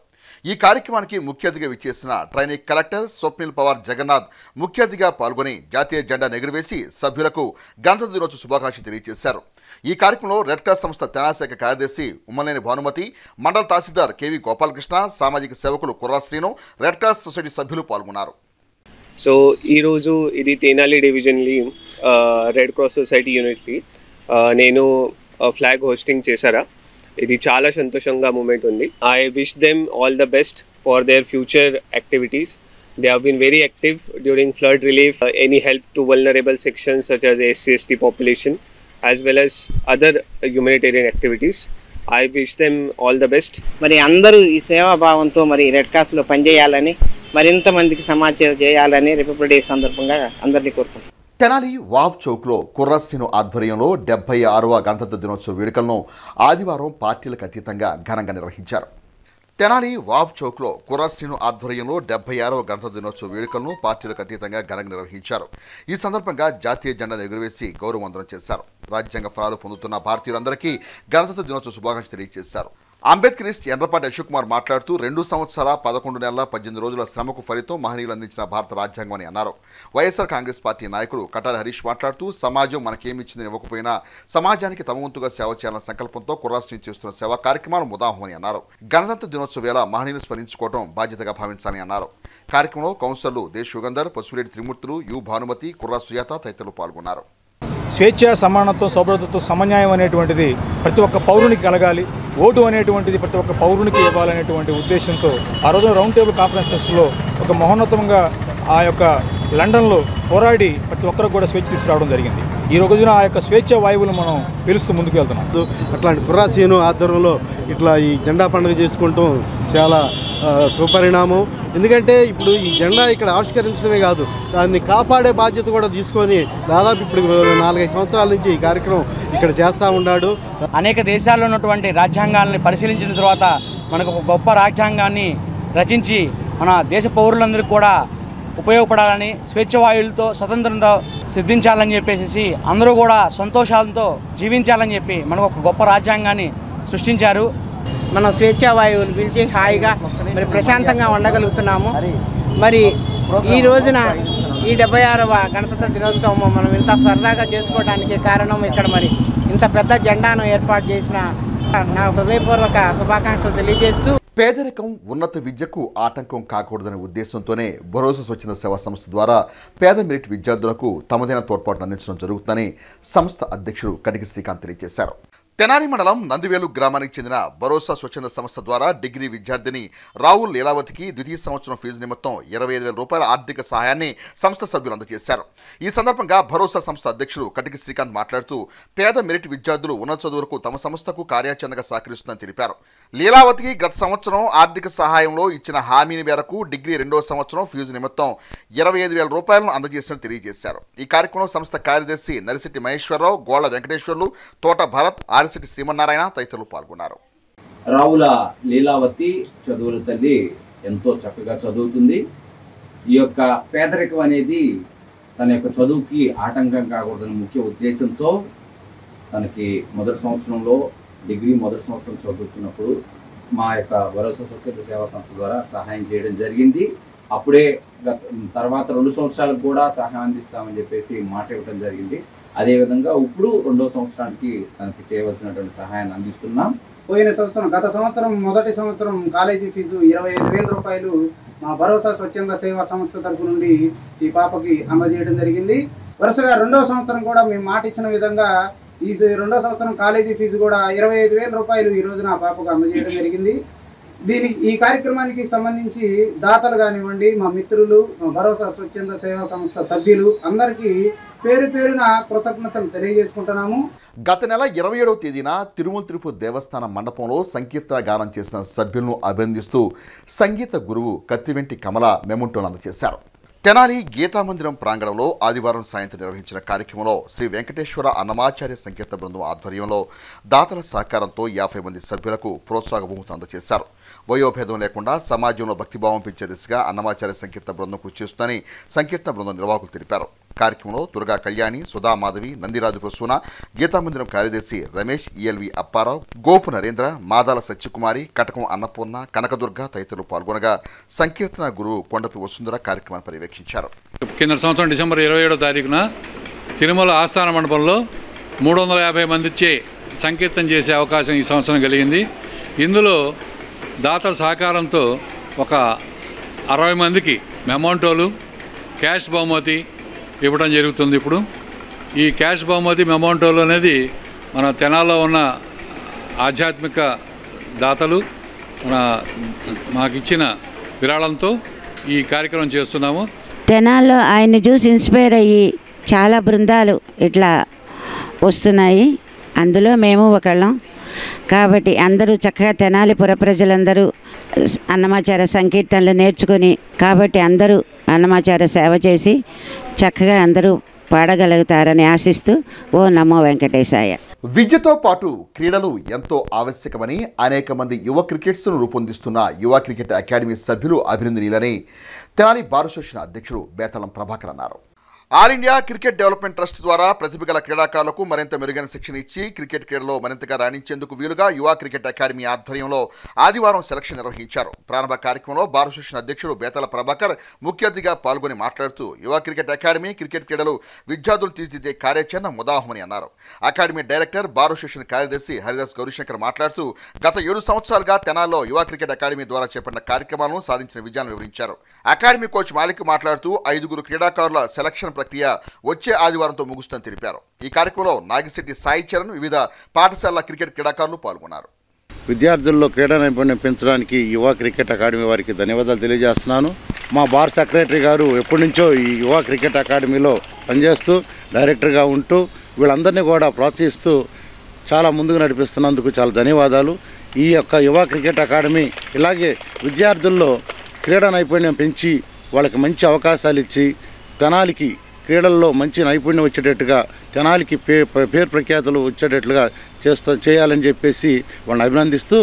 ఈ కార్యక్రమానికి ముఖ్య అతిథిగా విచ్చేసిన ట్రైనీ కలెక్టర్ స్వప్నిల్ పవార్ జగన్నాథ్ ముఖ్య అతిథిగా పాల్గొని జాతీయ జెండాను ఎగురవేసి సభ్యులకు గణతంత్ర దినోత్సవ శుభాకాంక్షలు తెలియజేశారు. ఈ కార్యక్రమంలో రెడ్ క్రాస్ సంస్థ తెనాలి శాఖ కార్యదర్శి ఉమ్మలేని భానుమతి, మండల తహసీల్దార్ కేవి గోపాలకృష్ణ, సామాజిక సేవకులు కుర్రా శ్రీను, రెడ్ క్రాస్ సొసైటీ సభ్యులు పాల్గొన్నారు. సో ఈరోజు ఇది తెనాలి డివిజన్లీ రెడ్ క్రాస్ సొసైటీ యూనిట్లీ నేను ఫ్లాగ్ హోస్టింగ్ చేశారా. ఇది చాలా సంతోషంగా మూమెంట్ ఉంది. I wish them all the best for their future activities. They have been very active during flood relief, any help to vulnerable sections such as SC/ST population, as well as other humanitarian activities. I wish them all the best. మరి అందరూ ఈ సేవా భావంతో మరి red క్రాస్లో పనిచేయాలని, మరింత మందికి సమాచారం చేయాలని రిపబ్లిక్ డే సందర్భంగా అందరినీ కోరుకుంటున్నాను. తెనాలి వాబ్ చౌక్లో కుర్రా శ్రీను ఆధ్వర్యంలో 76వ గణతంత్ర దినోత్సవ వేడుకలను ఆదివారం పార్టీలకు అతీతంగా ఘనంగా నిర్వహించారు. తెనాలి వాబ్ చౌక్లో కుర్రా శ్రీను ఆధ్వర్యంలో 76వ గణతంత్ర దినోత్సవ వేడుకలను పార్టీలకు అతీతంగా ఘనంగా నిర్వహించారు. ఈ సందర్భంగా జాతీయ జెండాను ఎగురవేసి గౌరవవందనం చేశారు. రాజ్యాంగ ఫలాలు పొందుతున్న భారతీయులందరికీ గణతంత్ర దినోత్సవ శుభాకాంక్షలు తెలియజేశారు. అంబేద్కరిస్ట్ ఎండ్రపాటి అశోక్ కుమార్ మాట్లాడుతూ 2 సంవత్సరాల 11 నెలల 18 రోజుల శ్రమకు ఫలితం మహనీయులు అందించిన భారత రాజ్యాంగం అని అన్నారు. వైఎస్ఆర్ కాంగ్రెస్ పార్టీ నాయకుడు కటారి హరీష్ మాట్లాడుతూ సమాజం మనకేమిచ్చిందని ఇవ్వకపోయినా సమాజానికి తమ వంతుగా సేవ చేయాలన్న సంకల్పంతో కుర్రా శ్రీను చేస్తున్న సేవా కార్యక్రమాలు ముదాహమని అన్నారు. గణతంత్ర దినోత్సవ వేళ మహనీయులు స్మరించుకోవడం బాధ్యతగా భావించాలని అన్నారు. కార్యక్రమంలో కౌన్సిలర్లు దేశ్ యుగంధర్, పసుపులేటి త్రిమూర్తులు, యు భానుమతి, కుర్రా సుజాత తదితరులు పాల్గొన్నారు. స్వేచ్ఛ, సమానత్వం, సౌభ్రతత్వం, సమన్యాయం అనేటువంటిది ప్రతి ఒక్క పౌరునికి కలగాలి. ఓటు అనేటువంటిది ప్రతి ఒక్క పౌరునికి ఇవ్వాలనేటువంటి ఉద్దేశంతో ఆ రోజున రౌండ్ టేబుల్ కాన్ఫరెన్సెస్లో ఒక మహోన్నతంగా ఆ యొక్క లండన్లో పోరాడి ప్రతి ఒక్కరికి కూడా స్వేచ్ఛ తీసుకురావడం జరిగింది. ఈ రోజున ఆ యొక్క స్వేచ్ఛ వాయువులు మనం పీలుస్తూ ముందుకు వెళ్తున్నాం. అట్లాంటి కుర్రా శ్రీను ఆధ్వర్యంలో ఇట్లా ఈ జెండా పండుగ చేసుకుంటాం చాలా సుపరిణామం. ఎందుకంటే ఇప్పుడు ఈ జెండా ఇక్కడ ఆవిష్కరించడమే కాదు, దాన్ని కాపాడే బాధ్యత కూడా తీసుకొని దాదాపు ఇప్పుడు 4-5 సంవత్సరాల నుంచి ఈ కార్యక్రమం ఇక్కడ చేస్తూ ఉన్నాడు. అనేక దేశాల్లో ఉన్నటువంటి రాజ్యాంగాలని పరిశీలించిన తర్వాత మనకు ఒక గొప్ప రాజ్యాంగాన్ని రచించి మన దేశ పౌరులందరికీ కూడా ఉపయోగపడాలని, స్వేచ్ఛ వాయువులతో స్వతంత్రంతో సిద్ధించాలని చెప్పేసి అందరూ కూడా సంతోషాలతో జీవించాలని చెప్పి మనకు ఒక గొప్ప రాజ్యాంగాన్ని సృష్టించారు. మనం స్వేచ్ఛా వాయువులు పీల్చి హాయిగా మరి ప్రశాంతంగా ఉండగలుగుతున్నాము. మరి ఈ రోజున ఈ 76వ గణతంత్ర దినోత్సవం మనం ఇంత సరదాగా చేసుకోవడానికి కారణం ఇక్కడ మరి ఇంత పెద్ద జెండాను ఏర్పాటు చేసిన నా హృదయపూర్వక శుభాకాంక్షలు తెలియజేస్తూ, పేదరికం ఉన్నత విద్యకు ఆటంకం కాకూడదనే ఉద్దేశంతోనే భరోసా స్వచ్ఛంద సేవా సంస్థ ద్వారా పేద మెరిట్ విద్యార్థులకు తమదైన తోడ్పాటును అందించడం జరుగుతుందని సంస్థ అధ్యక్షుడు కడిగి శ్రీకాంత్ తెలియజేశారు. తెనాలి మండలం నందివేలు గ్రామానికి చెందిన భరోసా స్వచ్ఛంద సంస్థ ద్వారా డిగ్రీ విద్యార్థిని రావుల్ లీలావతికి ద్వితీయ సంవత్సరం ఫీజు నిమిత్తం 25,000 రూపాయల ఆర్థిక సహాయాన్ని సంస్థ సభ్యులు అందజేశారు. ఈ సందర్భంగా భరోసా సంస్థ అధ్యక్షుడు కటికి శ్రీకాంత్ మాట్లాడుతూ పేద మెరిట్ విద్యార్థులు ఉన్నత చదువులకు తమ సంస్థకు కార్యాచరణగా సహకరిస్తుందని తెలిపారు. లీలావతికి గత సంవత్సరం ఆర్థిక సహాయంలో ఇచ్చిన హామీని మేరకు డిగ్రీ 2వ సంవత్సరం ఫీజు నిమిత్తం 25,000 రూపాయలను అందజేసినట్టు తెలియజేశారు. ఈ కార్యక్రమంలో సంస్థ కార్యదర్శి నరిశెట్టి మహేశ్వరరావు, గోళ్ల వెంకటేశ్వర్లు, తోట భరత్, ఆరిశెట్టి శ్రీమన్నారాయణ తదితరులు పాల్గొన్నారు. రావుల లీలావతి చదువుల తల్లి ఎంతో చక్కగా చదువుతుంది. ఈ యొక్క పేదరికం అనేది తన యొక్క చదువుకి ఆటంకం కాకూడదనే ముఖ్య ఉద్దేశంతో తనకి మొదటి సంవత్సరంలో డిగ్రీ మొదటి సంవత్సరం చదువుతున్నప్పుడు మా యొక్క భరోసా స్వచ్ఛంద సేవా సంస్థ ద్వారా సహాయం చేయడం జరిగింది. అప్పుడే తర్వాత 2 సంవత్సరాలకు కూడా సహాయం అందిస్తామని చెప్పేసి మాట ఇవ్వడం జరిగింది. అదేవిధంగా ఇప్పుడు 2వ సంవత్సరానికి తనకి చేయవలసినటువంటి సహాయాన్ని అందిస్తున్నాం. గత సంవత్సరం మొదటి సంవత్సరం కాలేజీ ఫీజు 25,000 రూపాయలు మా భరోసా స్వచ్ఛంద సేవా సంస్థ తరపు నుండి ఈ పాపకి అందజేయడం జరిగింది. వరుసగా 2వ సంవత్సరం కూడా మేము మాట ఇచ్చిన విధంగా ఈ 2వ సంవత్సరం కాలేజీ ఫీజు కూడా 25,000 రూపాయలు ఈ రోజున ఆ పాపకు అందజేయడం జరిగింది. ఈ కార్యక్రమానికి సంబంధించి దాతలు కానివ్వండి, మా మిత్రులు, మా భరోసా స్వచ్ఛంద సేవా సంస్థ సభ్యులు అందరికీ పేరు పేరున కృతజ్ఞతలు తెలియజేసుకుంటున్నాము. గత నెల 27వ తేదీన తిరుమల తిరుపతి దేవస్థానం మండపంలో సంకీర్తన గానం చేసిన సభ్యులను అభినందిస్తూ సంగీత గురువు కత్తివెంటి కమల మెమోంటోను అందజేశారు. తెనాలి గీతామందిరం ప్రాంగణంలో ఆదివారం సాయంత్రం నిర్వహించిన కార్యక్రమంలో శ్రీ వెంకటేశ్వర అన్నమాచార్య సంకీర్తన బృందం ఆధ్వర్యంలో దాతల సహకారంతో 50 మంది సభ్యులకు ప్రోత్సాహ బహుమతులు అందజేశారు. వయోభేదం లేకుండా సమాజంలో భక్తిభావం పెంచే దిశగా అన్నమాచార్య సంకీర్తన బృందం కృషి చేస్తుందని సంకీర్తన బృందం నిర్వాహకులు తెలిపారు. కార్యక్రమంలో దుర్గా కళ్యాణి, సుధా మాధవి, నందిరాజు ప్రసూన, గీతామందిరం కార్యదర్శి రమేష్, ఈఎల్వి అప్పారావు, గోపు నరేంద్ర, మాదాల సత్యకుమారి, కటకం అన్నపూర్ణ, కనకదుర్గ తదితరులు పాల్గొనగా సంకీర్తన గురువు కొండపి వసుంధర కార్యక్రమాన్ని పర్యవేక్షించారు. కింద సంవత్సరం డిసెంబర్ 27వ తారీఖున తిరుమల ఆస్థాన మండపంలో 350 మందిచే సంకీర్తన చేసే అవకాశం ఈ సంవత్సరం కలిగింది. ఇందులో దాతల సహకారంతో ఒక 60 మందికి మెమోంటోలు, క్యాష్ బహుమతి ఇవ్వడం జరుగుతుంది. ఇప్పుడు ఈ క్యాష్ బహుమతి, మెమోంటోలు అనేది మన తెనాల్లో ఉన్న ఆధ్యాత్మిక దాతలు మాకిచ్చిన విరాళంతో ఈ కార్యక్రమం చేస్తున్నాము. తెనాల్లో ఆయన్ని చూసి ఇన్స్పైర్ అయ్యి చాలా బృందాలు ఇట్లా వస్తున్నాయి. అందులో మేము ఒకళ్ళం. కాబట్టి అందరూ చక్కగా తెనాలి పుర ప్రజలందరూ అన్నమాచార్య సంకీర్తనలు నేర్చుకుని, కాబట్టి అందరూ అన్నమాచార్య సేవ చేసి చక్కగా అందరూ పాడగలుగుతారని ఆశిస్తూ ఓ నమో వెంకటేశాయ. విద్యతో పాటు క్రీడలు ఎంతో ఆవశ్యకమని అనేక మంది యువ క్రికెట్స్ను రూపొందిస్తున్న యువ క్రికెట్ అకాడమీ సభ్యులు అభినందనీయులని తెనాలి బార్ అసోసియేషన్ అధ్యక్షుడు బేతలం ప్రభాకర్ అన్నారు. All India cricket development trust ద్వారా ప్రతిభ గల క్రీడాకారులకు మరింత మెరుగైన శిక్షణ ఇచ్చి క్రికెట్ క్రీడలో మరింతగా రాణించేందుకు వీలుగా యువ క్రికెట్ అకాడమీ ఆధ్వర్యంలో ఆదివారం సెలక్షన్ నిర్వహించారు. ప్రారంభ కార్యక్రమంలో బార్ అసోసియేషన్ అధ్యక్షుడు బేతల ప్రభాకర్ ముఖ్య అతిథిగా పాల్గొని మాట్లాడుతూ యువ క్రికెట్ అకాడమీ క్రికెట్ క్రీడలు విద్యార్థులు తీర్చిదిద్దే కార్యాచరణ ముదాహమని అన్నారు. అకాడమీ డైరెక్టర్ బార్ అసోసియేషన్ కార్యదర్శి హరిదాస్ గౌరీశంకర్ మాట్లాడుతూ గత 7 సంవత్సరాలుగా తెనాల్లో యువ క్రికెట్ అకాడమీ ద్వారా చేపట్టిన కార్యక్రమాలను సాధించిన విజయాలను వివరించారు. అకాడమీ కోచ్ మాలిక్ మాట్లాడుతూ 5 క్రీడాకారుల సెలక్షన్ ప్రక్రియ వచ్చే ఆదివారంతో ముగుస్తుందని తెలిపారు. ఈ కార్యక్రమంలో నాగిశెట్టి సాయి చరణ్, వివిధ పాఠశాలల క్రికెట్ క్రీడాకారులు పాల్గొన్నారు. విద్యార్థుల్లో క్రీడా నైపుణ్యం పెంచడానికి యువ క్రికెట్ అకాడమీ వారికి ధన్యవాదాలు తెలియజేస్తున్నాను. మా బార్ సెక్రటరీ గారు ఎప్పటి నుంచో ఈ యువ క్రికెట్ అకాడమీలో పనిచేస్తూ డైరెక్టర్గా ఉంటూ వీళ్ళందరినీ కూడా ప్రోత్సహిస్తూ చాలా ముందుకు నడిపిస్తున్నందుకు చాలా ధన్యవాదాలు. ఈ యొక్క యువ క్రికెట్ అకాడమీ ఇలాగే విద్యార్థుల్లో క్రీడా నైపుణ్యం పెంచి వాళ్ళకి మంచి అవకాశాలు ఇచ్చి తెనాలికి క్రీడల్లో మంచి నైపుణ్యం వచ్చేటట్టుగా, తెనాలికి పేరు ప్రఖ్యాతులు వచ్చేటట్లుగా చేయాలని చెప్పేసి వాళ్ళని అభినందిస్తూ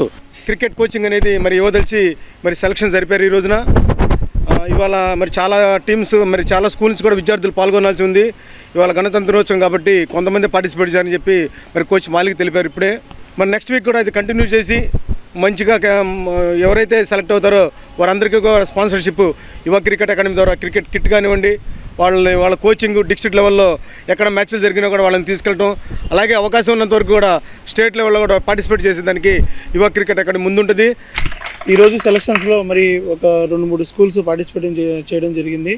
క్రికెట్ కోచింగ్ అనేది మరి యువదలిచి మరి సెలక్షన్ జరిపారు. ఈ రోజున ఇవాళ మరి చాలా టీమ్స్ మరి చాలా స్కూల్స్ కూడా విద్యార్థులు పాల్గొనాల్సి ఉంది. ఇవాళ గణతంత్ర దినోత్సవం కాబట్టి కొంతమంది పార్టిసిపేట్ చేయాలని చెప్పి మరి కోచ్ మాలిక్ తెలిపారు ఇప్పుడే. మరి నెక్స్ట్ వీక్ కూడా ఇది కంటిన్యూ చేసి మంచిగా ఎవరైతే సెలెక్ట్ అవుతారో వారందరికీ కూడా స్పాన్సర్షిప్ యువ క్రికెట్ అకాడమీ ద్వారా క్రికెట్ కిట్ కానివ్వండి, వాళ్ళ కోచింగ్ డిస్ట్రిక్ట్ లెవెల్లో ఎక్కడ మ్యాచ్లు జరిగినా కూడా వాళ్ళని తీసుకెళ్ళటం, అలాగే అవకాశం ఉన్నంత వరకు కూడా స్టేట్ లెవెల్లో కూడా పార్టిసిపేట్ చేసేదానికి యువ క్రికెట్ అకాడమీ ముందుంటుంది. ఈరోజు సెలక్షన్స్లో మరి ఒక 2-3 స్కూల్స్ పార్టిసిపేట్ చేయడం జరిగింది.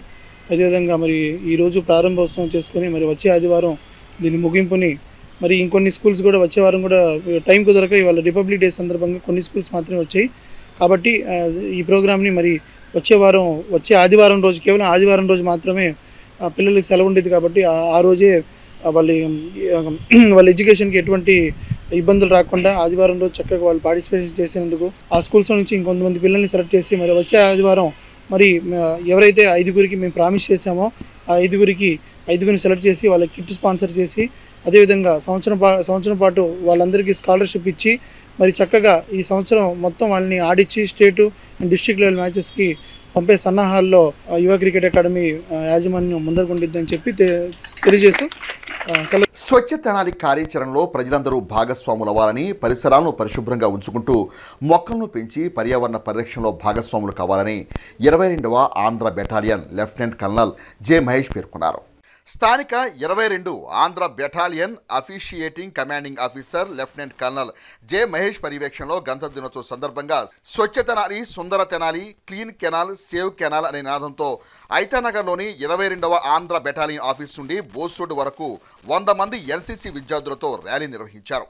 అదేవిధంగా మరి ఈరోజు ప్రారంభోత్సవం చేసుకొని మరి వచ్చే ఆదివారం దీని ముగింపుని మరి ఇంకొన్ని స్కూల్స్ కూడా వచ్చే వారం కూడా టైం కుదరక ఇవాళ రిపబ్లిక్ డే సందర్భంగా కొన్ని స్కూల్స్ మాత్రమే వచ్చాయి. కాబట్టి ఈ ప్రోగ్రామ్ని మరి వచ్చే ఆదివారం రోజు కేవలం ఆదివారం రోజు మాత్రమే పిల్లలకి సెలవు ఉండేది. కాబట్టి ఆ రోజే వాళ్ళ ఎడ్యుకేషన్కి ఎటువంటి ఇబ్బందులు రాకుండా ఆదివారం రోజు చక్కగా వాళ్ళు పార్టిసిపేట్ చేసినందుకు ఆ స్కూల్స్ నుంచి ఇంకొంతమంది పిల్లల్ని సెలెక్ట్ చేసి మరి వచ్చే ఆదివారం మరి ఎవరైతే 5గురికి మేము ప్రామిస్ చేశామో ఆ 5గురిని సెలెక్ట్ చేసి వాళ్ళకి కిట్ స్పాన్సర్ చేసి అదేవిధంగా సంవత్సరం పాటు వాళ్ళందరికీ స్కాలర్షిప్ ఇచ్చి మరి చక్కగా ఈ సంవత్సరం మొత్తం వాళ్ళని ఆడిచ్చి స్టేటు అండ్ డిస్ట్రిక్ట్ లెవెల్ మ్యాచెస్కి పంపే సన్నాహాల్లో యువ క్రికెట్ అకాడమీ యాజమాన్యం ముందరకుండిద్దని చెప్పి తెలియజేస్తూ స్వచ్ఛ తెనాలి కార్యాచరణలో ప్రజలందరూ భాగస్వాములవ్వాలని, పరిసరాలను పరిశుభ్రంగా ఉంచుకుంటూ మొక్కలను పెంచి పర్యావరణ పరిరక్షణలో భాగస్వాములు కావాలని 22వ Andhra battalion lieutenant colonel J Mahesh పేర్కొన్నారు. స్థానిక 22 Andhra battalion officiating commanding officer lieutenant colonel J Mahesh పర్యవేక్షణలో గణతంత్ర దినోత్సవం సందర్భంగా స్వచ్ఛ తెనాలి, సుందర Tenali, clean canal, save canal అనే నినాదంతో ఐతానగర్లోని 22వ ఆంధ్ర బెటాలియన్ ఆఫీస్ నుండి బోస్ రోడ్డు వరకు 100 మంది ఎన్సీసీ విద్యార్థులతో ర్యాలీ నిర్వహించారు.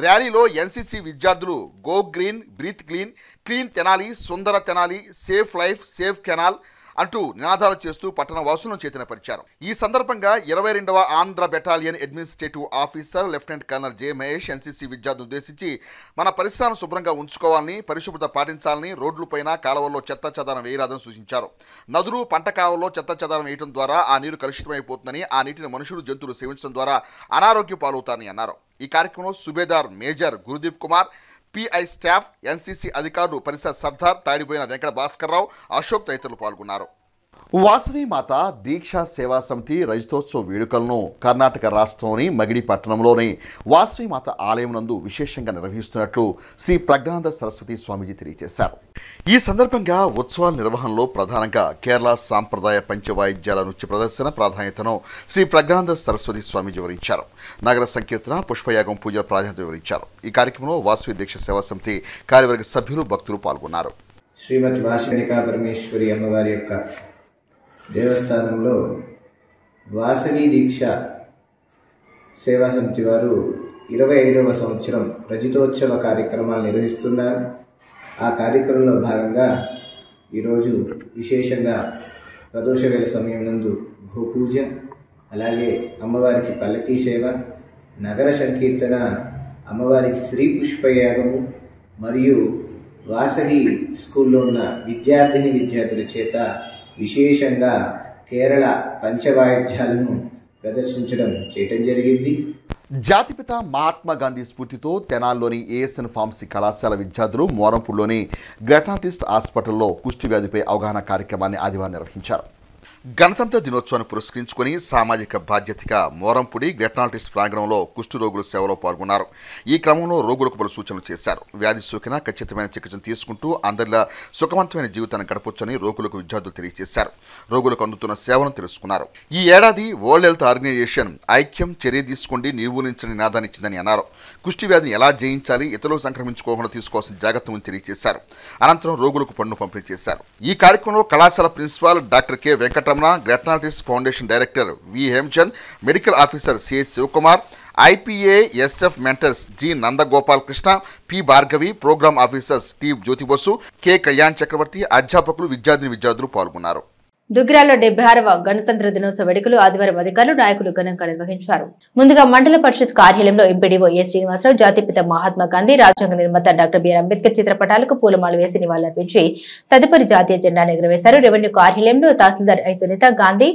ర్యాలీలో ఎన్సీసీ విద్యార్థులు go green, breathe clean, clean Tenali, సుందర Tenali, safe life, safe canal అంటూ నినాదాలు చేస్తూ పట్టణ వాసులను చైతన్యపరిచారు. ఈ సందర్భంగా 22వ Andhra battalion administrative officer lieutenant colonel J Mahesh NCC విద్యార్థులను ఉద్దేశించి మన పరిసరాలను శుభ్రంగా ఉంచుకోవాలని, పరిశుభ్రత పాటించాలని, రోడ్లపైన కాలువల్లో చెత్త చెదారం వేయరాదని సూచించారు. నదులు, పంట కాలువల్లో చెత్త చెదారం వేయడం ద్వారా ఆ నీరు కలుషితమైపోతుందని, ఆ నీటిని మనుషులు, జంతువులు సేవించడం ద్వారా అనారోగ్యం పాలవుతారని అన్నారు. ఈ కార్యక్రమంలో subedar major Gurdeep Kumar, pi staff, NCC అధికారులు పరిసర సర్దార్, తాడిపోయిన వెంకట భాస్కర్రావు, అశోక్ తదితరులు పాల్గొన్నారు. వాసవి మాత దీక్షా సేవా సమితి రజతోత్సవ వేడుకలను కర్ణాటక రాష్ట్రంలోని మగిడి పట్టణంలోని వాసవి మాత ఆలయం నందు విశేషంగా నిర్వహిస్తున్నట్లు శ్రీ ప్రజ్ఞానంద సరస్వతి స్వామీజీ తెలియజేశారు. ఈ సందర్భంగా ఉత్సవాల నిర్వహణలో ప్రధానంగా కేరళ సాంప్రదాయ పంచవాయిద్యాల నృత్య ప్రదర్శన ప్రాధాన్యతను శ్రీ ప్రజ్ఞానంద సరస్వతి స్వామీజీ వివరించారు. నగర సంకీర్తన, పుష్పయాగం పూజల ప్రాధాన్యత వివరించారు. ఈ కార్యక్రమంలో వాసవి దీక్ష సేవా సమితి కార్యవర్గ సభ్యులు, భక్తులు పాల్గొన్నారు. శ్రీమతి వాసవినికా పరమేశ్వరి అమ్మవారి యొక్క దేవస్థానంలో వాసవి దీక్ష సేవా సమితి వారు 25వ సంవత్సరం రజతోత్సవ కార్యక్రమాలు నిర్వహిస్తున్నారు. ఆ కార్యక్రమంలో భాగంగా ఈరోజు విశేషంగా ప్రదోష వేళ సమయం నందు గోపూజ, అలాగే అమ్మవారికి పల్లకీ సేవ, నగర సంకీర్తన, అమ్మవారికి శ్రీ పుష్పయాగము మరియు వాసవి స్కూల్లో ఉన్న విద్యార్థుల చేత విశేషంగా కేరళ పంచవాయిద్యాలను ప్రదర్శించడం చేయటం జరిగింది. జాతిపిత మహాత్మా గాంధీ స్ఫూర్తితో తెనాల్లోని ఏఎస్ఎన్ ఫార్మసీ కళాశాల విద్యార్థులు మోరంపూర్లోని గ్రెటాటిస్ట్ హాస్పిటల్లో కుష్టి వ్యాధిపై అవగాహన కార్యక్రమాన్ని ఆదివారం నిర్వహించారు. గణతంత్ర దినోత్సవాన్ని పురస్కరించుకుని సామాజిక బాధ్యతగా మోరంపూడి గ్రెటాటిస్ట్ ప్రాంగణంలో కుష్టు రోగుల సేవలో పాల్గొన్నారు. ఈ క్రమంలో రోగులకు పలు సూచనలు చేశారు. వ్యాధి సోకిన ఖచ్చితమైన చికిత్సను తీసుకుంటూ అందరిలా సుఖవంతమైన జీవితాన్ని గడపొచ్చని రోగులకు విద్యార్థులు తెలియజేశారు. రోగులకు అందుతున్న సేవను తెలుసుకున్నారు. ఈ ఏడాది వరల్డ్ హెల్త్ ఆర్గనైజేషన్ ఐక్యం, చర్య తీసుకోండి, నిర్మూలించని నినాదాన్ని ఇచ్చిందని అన్నారు. కుష్టి వ్యాధిని ఎలా జయించాలి, ఇతరులు సంక్రమించుకోకుండా తీసుకోవాల్సిన జాగ్రత్తలను తెలియజేశారు. అనంతరం రోగులకు పన్ను పంపిణీ చేశారు. ఈ కార్యక్రమంలో కళాశాల ప్రిన్సిపాల్ డాక్టర్ కె వెంకటరమణ, గ్రెటాటిస్ట్ foundation director V Hemachand, medical officer CS Sivakumar, IPASF mentors G Nandagopal Krishna, P Bhargavi, programme officers T Jyothibasu, K Kalyan Chakravarthi, అధ్యాపకులు, విద్యార్థులు పాల్గొన్నారు. దుగ్గిరాల్లో 76వ గణతంత్ర దినోత్సవ వేడుకలు ఆదివారం అధికారులు నాయకులు ఘనంగా నిర్వహించారు. ముందుగా మండల పరిషత్ కార్యాలయంలో ఎంపీడీఓ ఏ శ్రీనివాసరావు జాతిపిత మహాత్మా గాంధీ, రాజ్యాంగ నిర్మాత డాక్టర్ బిఆర్ అంబేద్కర్ చిత్రపటాలకు పూలమాల వేసి నివాళులర్పించి తదుపరి జాతీయ జెండాను ఎగురవేశారు. రెవెన్యూ కార్యాలయంలో తహసీల్దార్ ఐ సునీత గాంధీ,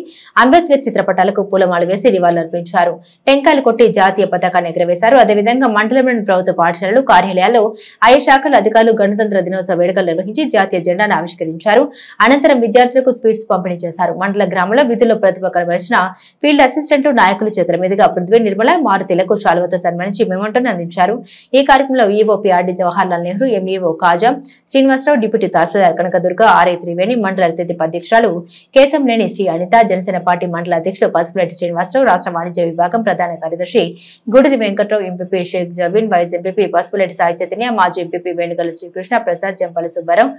అంబేద్కర్ చిత్రపటాలకు పూలమాల వేసి నివాళులర్పించారు. టెంకాయలు కొట్టి జాతీయ పతాకాన్ని ఎగురవేశారు. అదేవిధంగా మండలంలోని ప్రభుత్వ పాఠశాలలు, కార్యాలయాల్లో ఆయా శాఖల అధికారులు గణతంత్ర దినోత్సవ వేడుకలు నిర్వహించి జాతీయ జెండాను ఆవిష్కరించారు. అనంతరం విద్యార్థులకు స్వీట్స్ పంపిణీ చేశారు. మండల గ్రామంలో విధుల్లో ప్రతిభ కనబరిచిన ఫీల్డ్ అసిస్టెంట్లు, నాయకులు చేతుల మీదుగా పృథ్వీ, నిర్మల, మారుతిలకు శాలువతో సన్మానించి మెమోంటోను అందించారు. ఈ కార్యక్రమంలో EO PRD Jawaharlal Nehru, MEO Kaja Srinivasarao, deputy tahsildar Kanakadurga, RI Triveni, మండల అతిథి అధ్యక్షులు కేశంనేని శ్రీ అనిత, జనసేన పార్టీ మండల అధ్యక్షుడు పసుపులెట్టి శ్రీనివాసరావు, రాష్ట్ర వాణిజ్య విభాగం ప్రధాన కార్యదర్శి Guduri Venkatrao, MPP Sheikh Jabeen, vice MPP Pasupuleti Sai Chaitanya, మాజీ MPP Venugala Srikrishna Prasad, Jampalli Subbarao,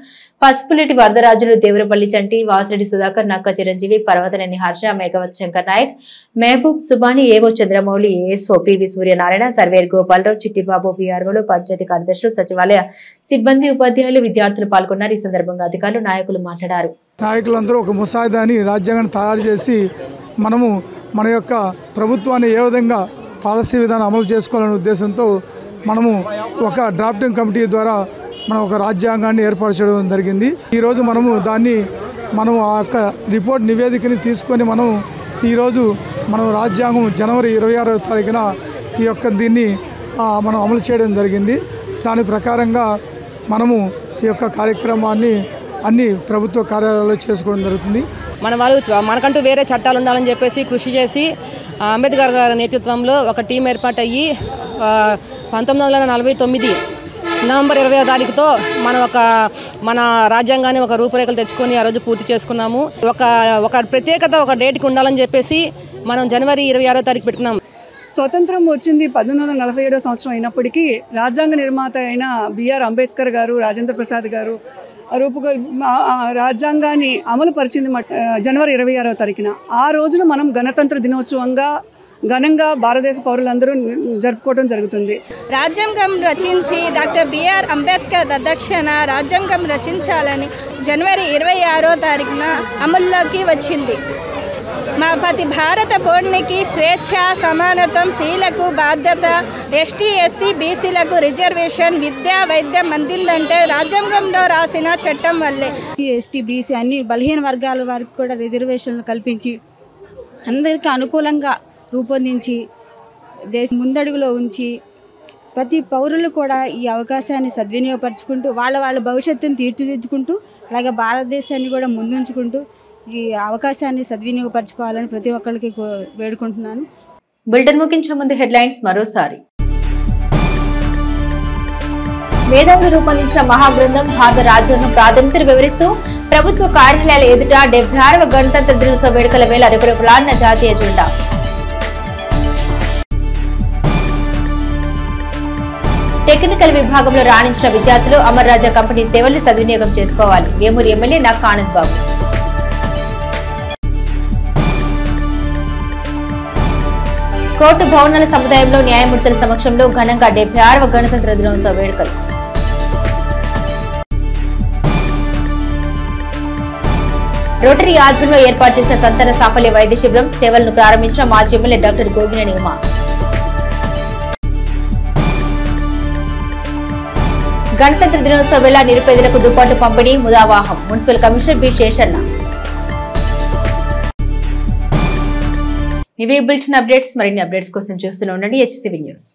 Pasupuleti Varadarajulu, Devarapalli Chanti, Vasireddy Sudhakar, Nakka Chiranjeevi, Parvathaneni Harsha, Meghavath Shankar Naik, Mahaboob Subhani, AO Chandramouli, ASO PV Suryanarayana, surveyor Gopalarao, Chittibabu, పిఆర్ఓలు, పంచాయతీ కార్యదర్శులు, సచివాలయ సిబ్బంది, ఉపాధ్యాయులు, విద్యార్థులు పాల్గొన్నారు. ఈ సందర్భంగా అధికారులు, నాయకులు మాట్లాడారు. నాయకులందరూ ఒక ముసాయిదాని రాజ్యాంగాన్ని తయారు చేసి మనము మన యొక్క ప్రభుత్వాన్ని ఏ విధంగా పాలసీ విధానం అమలు చేసుకోవాలనే ఉద్దేశంతో మనము ఒక డ్రాఫ్టింగ్ కమిటీ ద్వారా మనం ఒక రాజ్యాంగాన్ని ఏర్పాటు చేయడం జరిగింది. ఈరోజు మనము దాన్ని ఆ యొక్క రిపోర్ట్ నివేదికని తీసుకొని ఈరోజు మనం రాజ్యాంగం జనవరి 26వ తారీఖున ఈ యొక్క దీన్ని మనం అమలు చేయడం జరిగింది. దాని ప్రకారంగా మనము ఈ యొక్క కార్యక్రమాన్ని అన్ని ప్రభుత్వ కార్యాలయాల్లో చేసుకోవడం జరుగుతుంది. మనకంటూ వేరే చట్టాలు ఉండాలని చెప్పేసి కృషి చేసి అంబేద్కర్ గారి నేతృత్వంలో ఒక టీం ఏర్పాటయ్యి 1949 నవంబర్ 20వ తారీఖుతో మన రాజ్యాంగాన్ని ఒక రూపురేఖలు తెచ్చుకొని ఆ రోజు పూర్తి చేసుకున్నాము. ఒక ప్రత్యేకత, ఒక డేట్కి ఉండాలని చెప్పేసి మనం జనవరి 26వ తారీఖు పెట్టుకున్నాము. స్వతంత్రం వచ్చింది 1847 సంవత్సరం అయినప్పటికీ రాజ్యాంగ నిర్మాత అయిన బిఆర్ అంబేద్కర్ గారు, రాజేంద్ర ప్రసాద్ గారు రాజ్యాంగాన్ని అమలు పరిచింది జనవరి 26వ తారీఖున. ఆ రోజున మనం గణతంత్ర దినోత్సవంగా ఘనంగా భారతదేశ పౌరులందరూ జరుపుకోవడం జరుగుతుంది. రాజ్యాంగం రచించి డాక్టర్ బిఆర్ అంబేద్కర్ అధ్యక్షన రాజ్యాంగం రచించాలని జనవరి 26వ తారీఖున అమల్లోకి వచ్చింది. మా ప్రతి భారత పౌరునికి స్వేచ్ఛ, సమానత్వం, స్త్రీలకు బాధ్యత, ఎస్టీ, ఎస్సీ, బీసీలకు రిజర్వేషన్, విద్య, వైద్యం అందిందంటే రాజ్యాంగంలో రాసిన చట్టం వల్లే. ఎస్టీ, బీసీ అన్ని బలహీన వర్గాల వారికి కూడా రిజర్వేషన్లు కల్పించి అందరికీ అనుకూలంగా రూపొందించి దేశం ముందడుగులో ఉంచి ప్రతి పౌరులు కూడా ఈ అవకాశాన్ని సద్వినియోగపరుచుకుంటూ వాళ్ళ భవిష్యత్తును తీర్చిదిద్దుకుంటూ అలాగే భారతదేశాన్ని కూడా ముందుంచుకుంటూ ఈ అవకాశాన్ని సద్వినియోగపరచుకోవాలని ప్రతి ఒక్కరికి వేడుకుంటున్నాను. బులెటిన్ ముగించే ముందు హెడ్లైన్స్ మరోసారి. మేధావులు రూపొందించిన మహాగ్రంథం భారత రాజ్యాంగం ప్రాధాన్యతను వివరిస్తూ ప్రభుత్వ కార్యాలయాల ఎదుట 76వ గణతంత్ర దినోత్సవ వేడుకల వేళ రెపరెపలాడిన జాతీయ జెండా. టెక్నికల్ విభాగంలో రాణించిన విద్యార్థులు అమర్ రాజా కంపెనీ సేవల్ని సద్వినియోగం చేసుకోవాలి. వేమూరు ఎమ్మెల్యే నక్క ఆనంద్ బాబు. కోర్టు భవనాల సముదాయంలో న్యాయమూర్తుల సమక్షంలో ఘనంగా 76వ గణతంత్ర దినోత్సవ వేడుకలు. రోటరీ ఆధ్వర్యంలో ఏర్పాటు చేసిన సంతాన సాఫల్య వైద్య శిబిరం సేవలను ప్రారంభించిన మాజీ ఎమ్మెల్యే డాక్టర్ గోగినేని ఉమా. గణతంత్ర దినోత్సవ వేళ నిరుపేదలకు దుప్పట్లు పంపిణీ ముదావాహం. Municipal commissioner B Seshanna. ఇవి బులెటిన్ అప్డేట్స్. మరిన్ని అప్డేట్స్ కోసం చూస్తూనే ఉండండి HCV న్యూస్.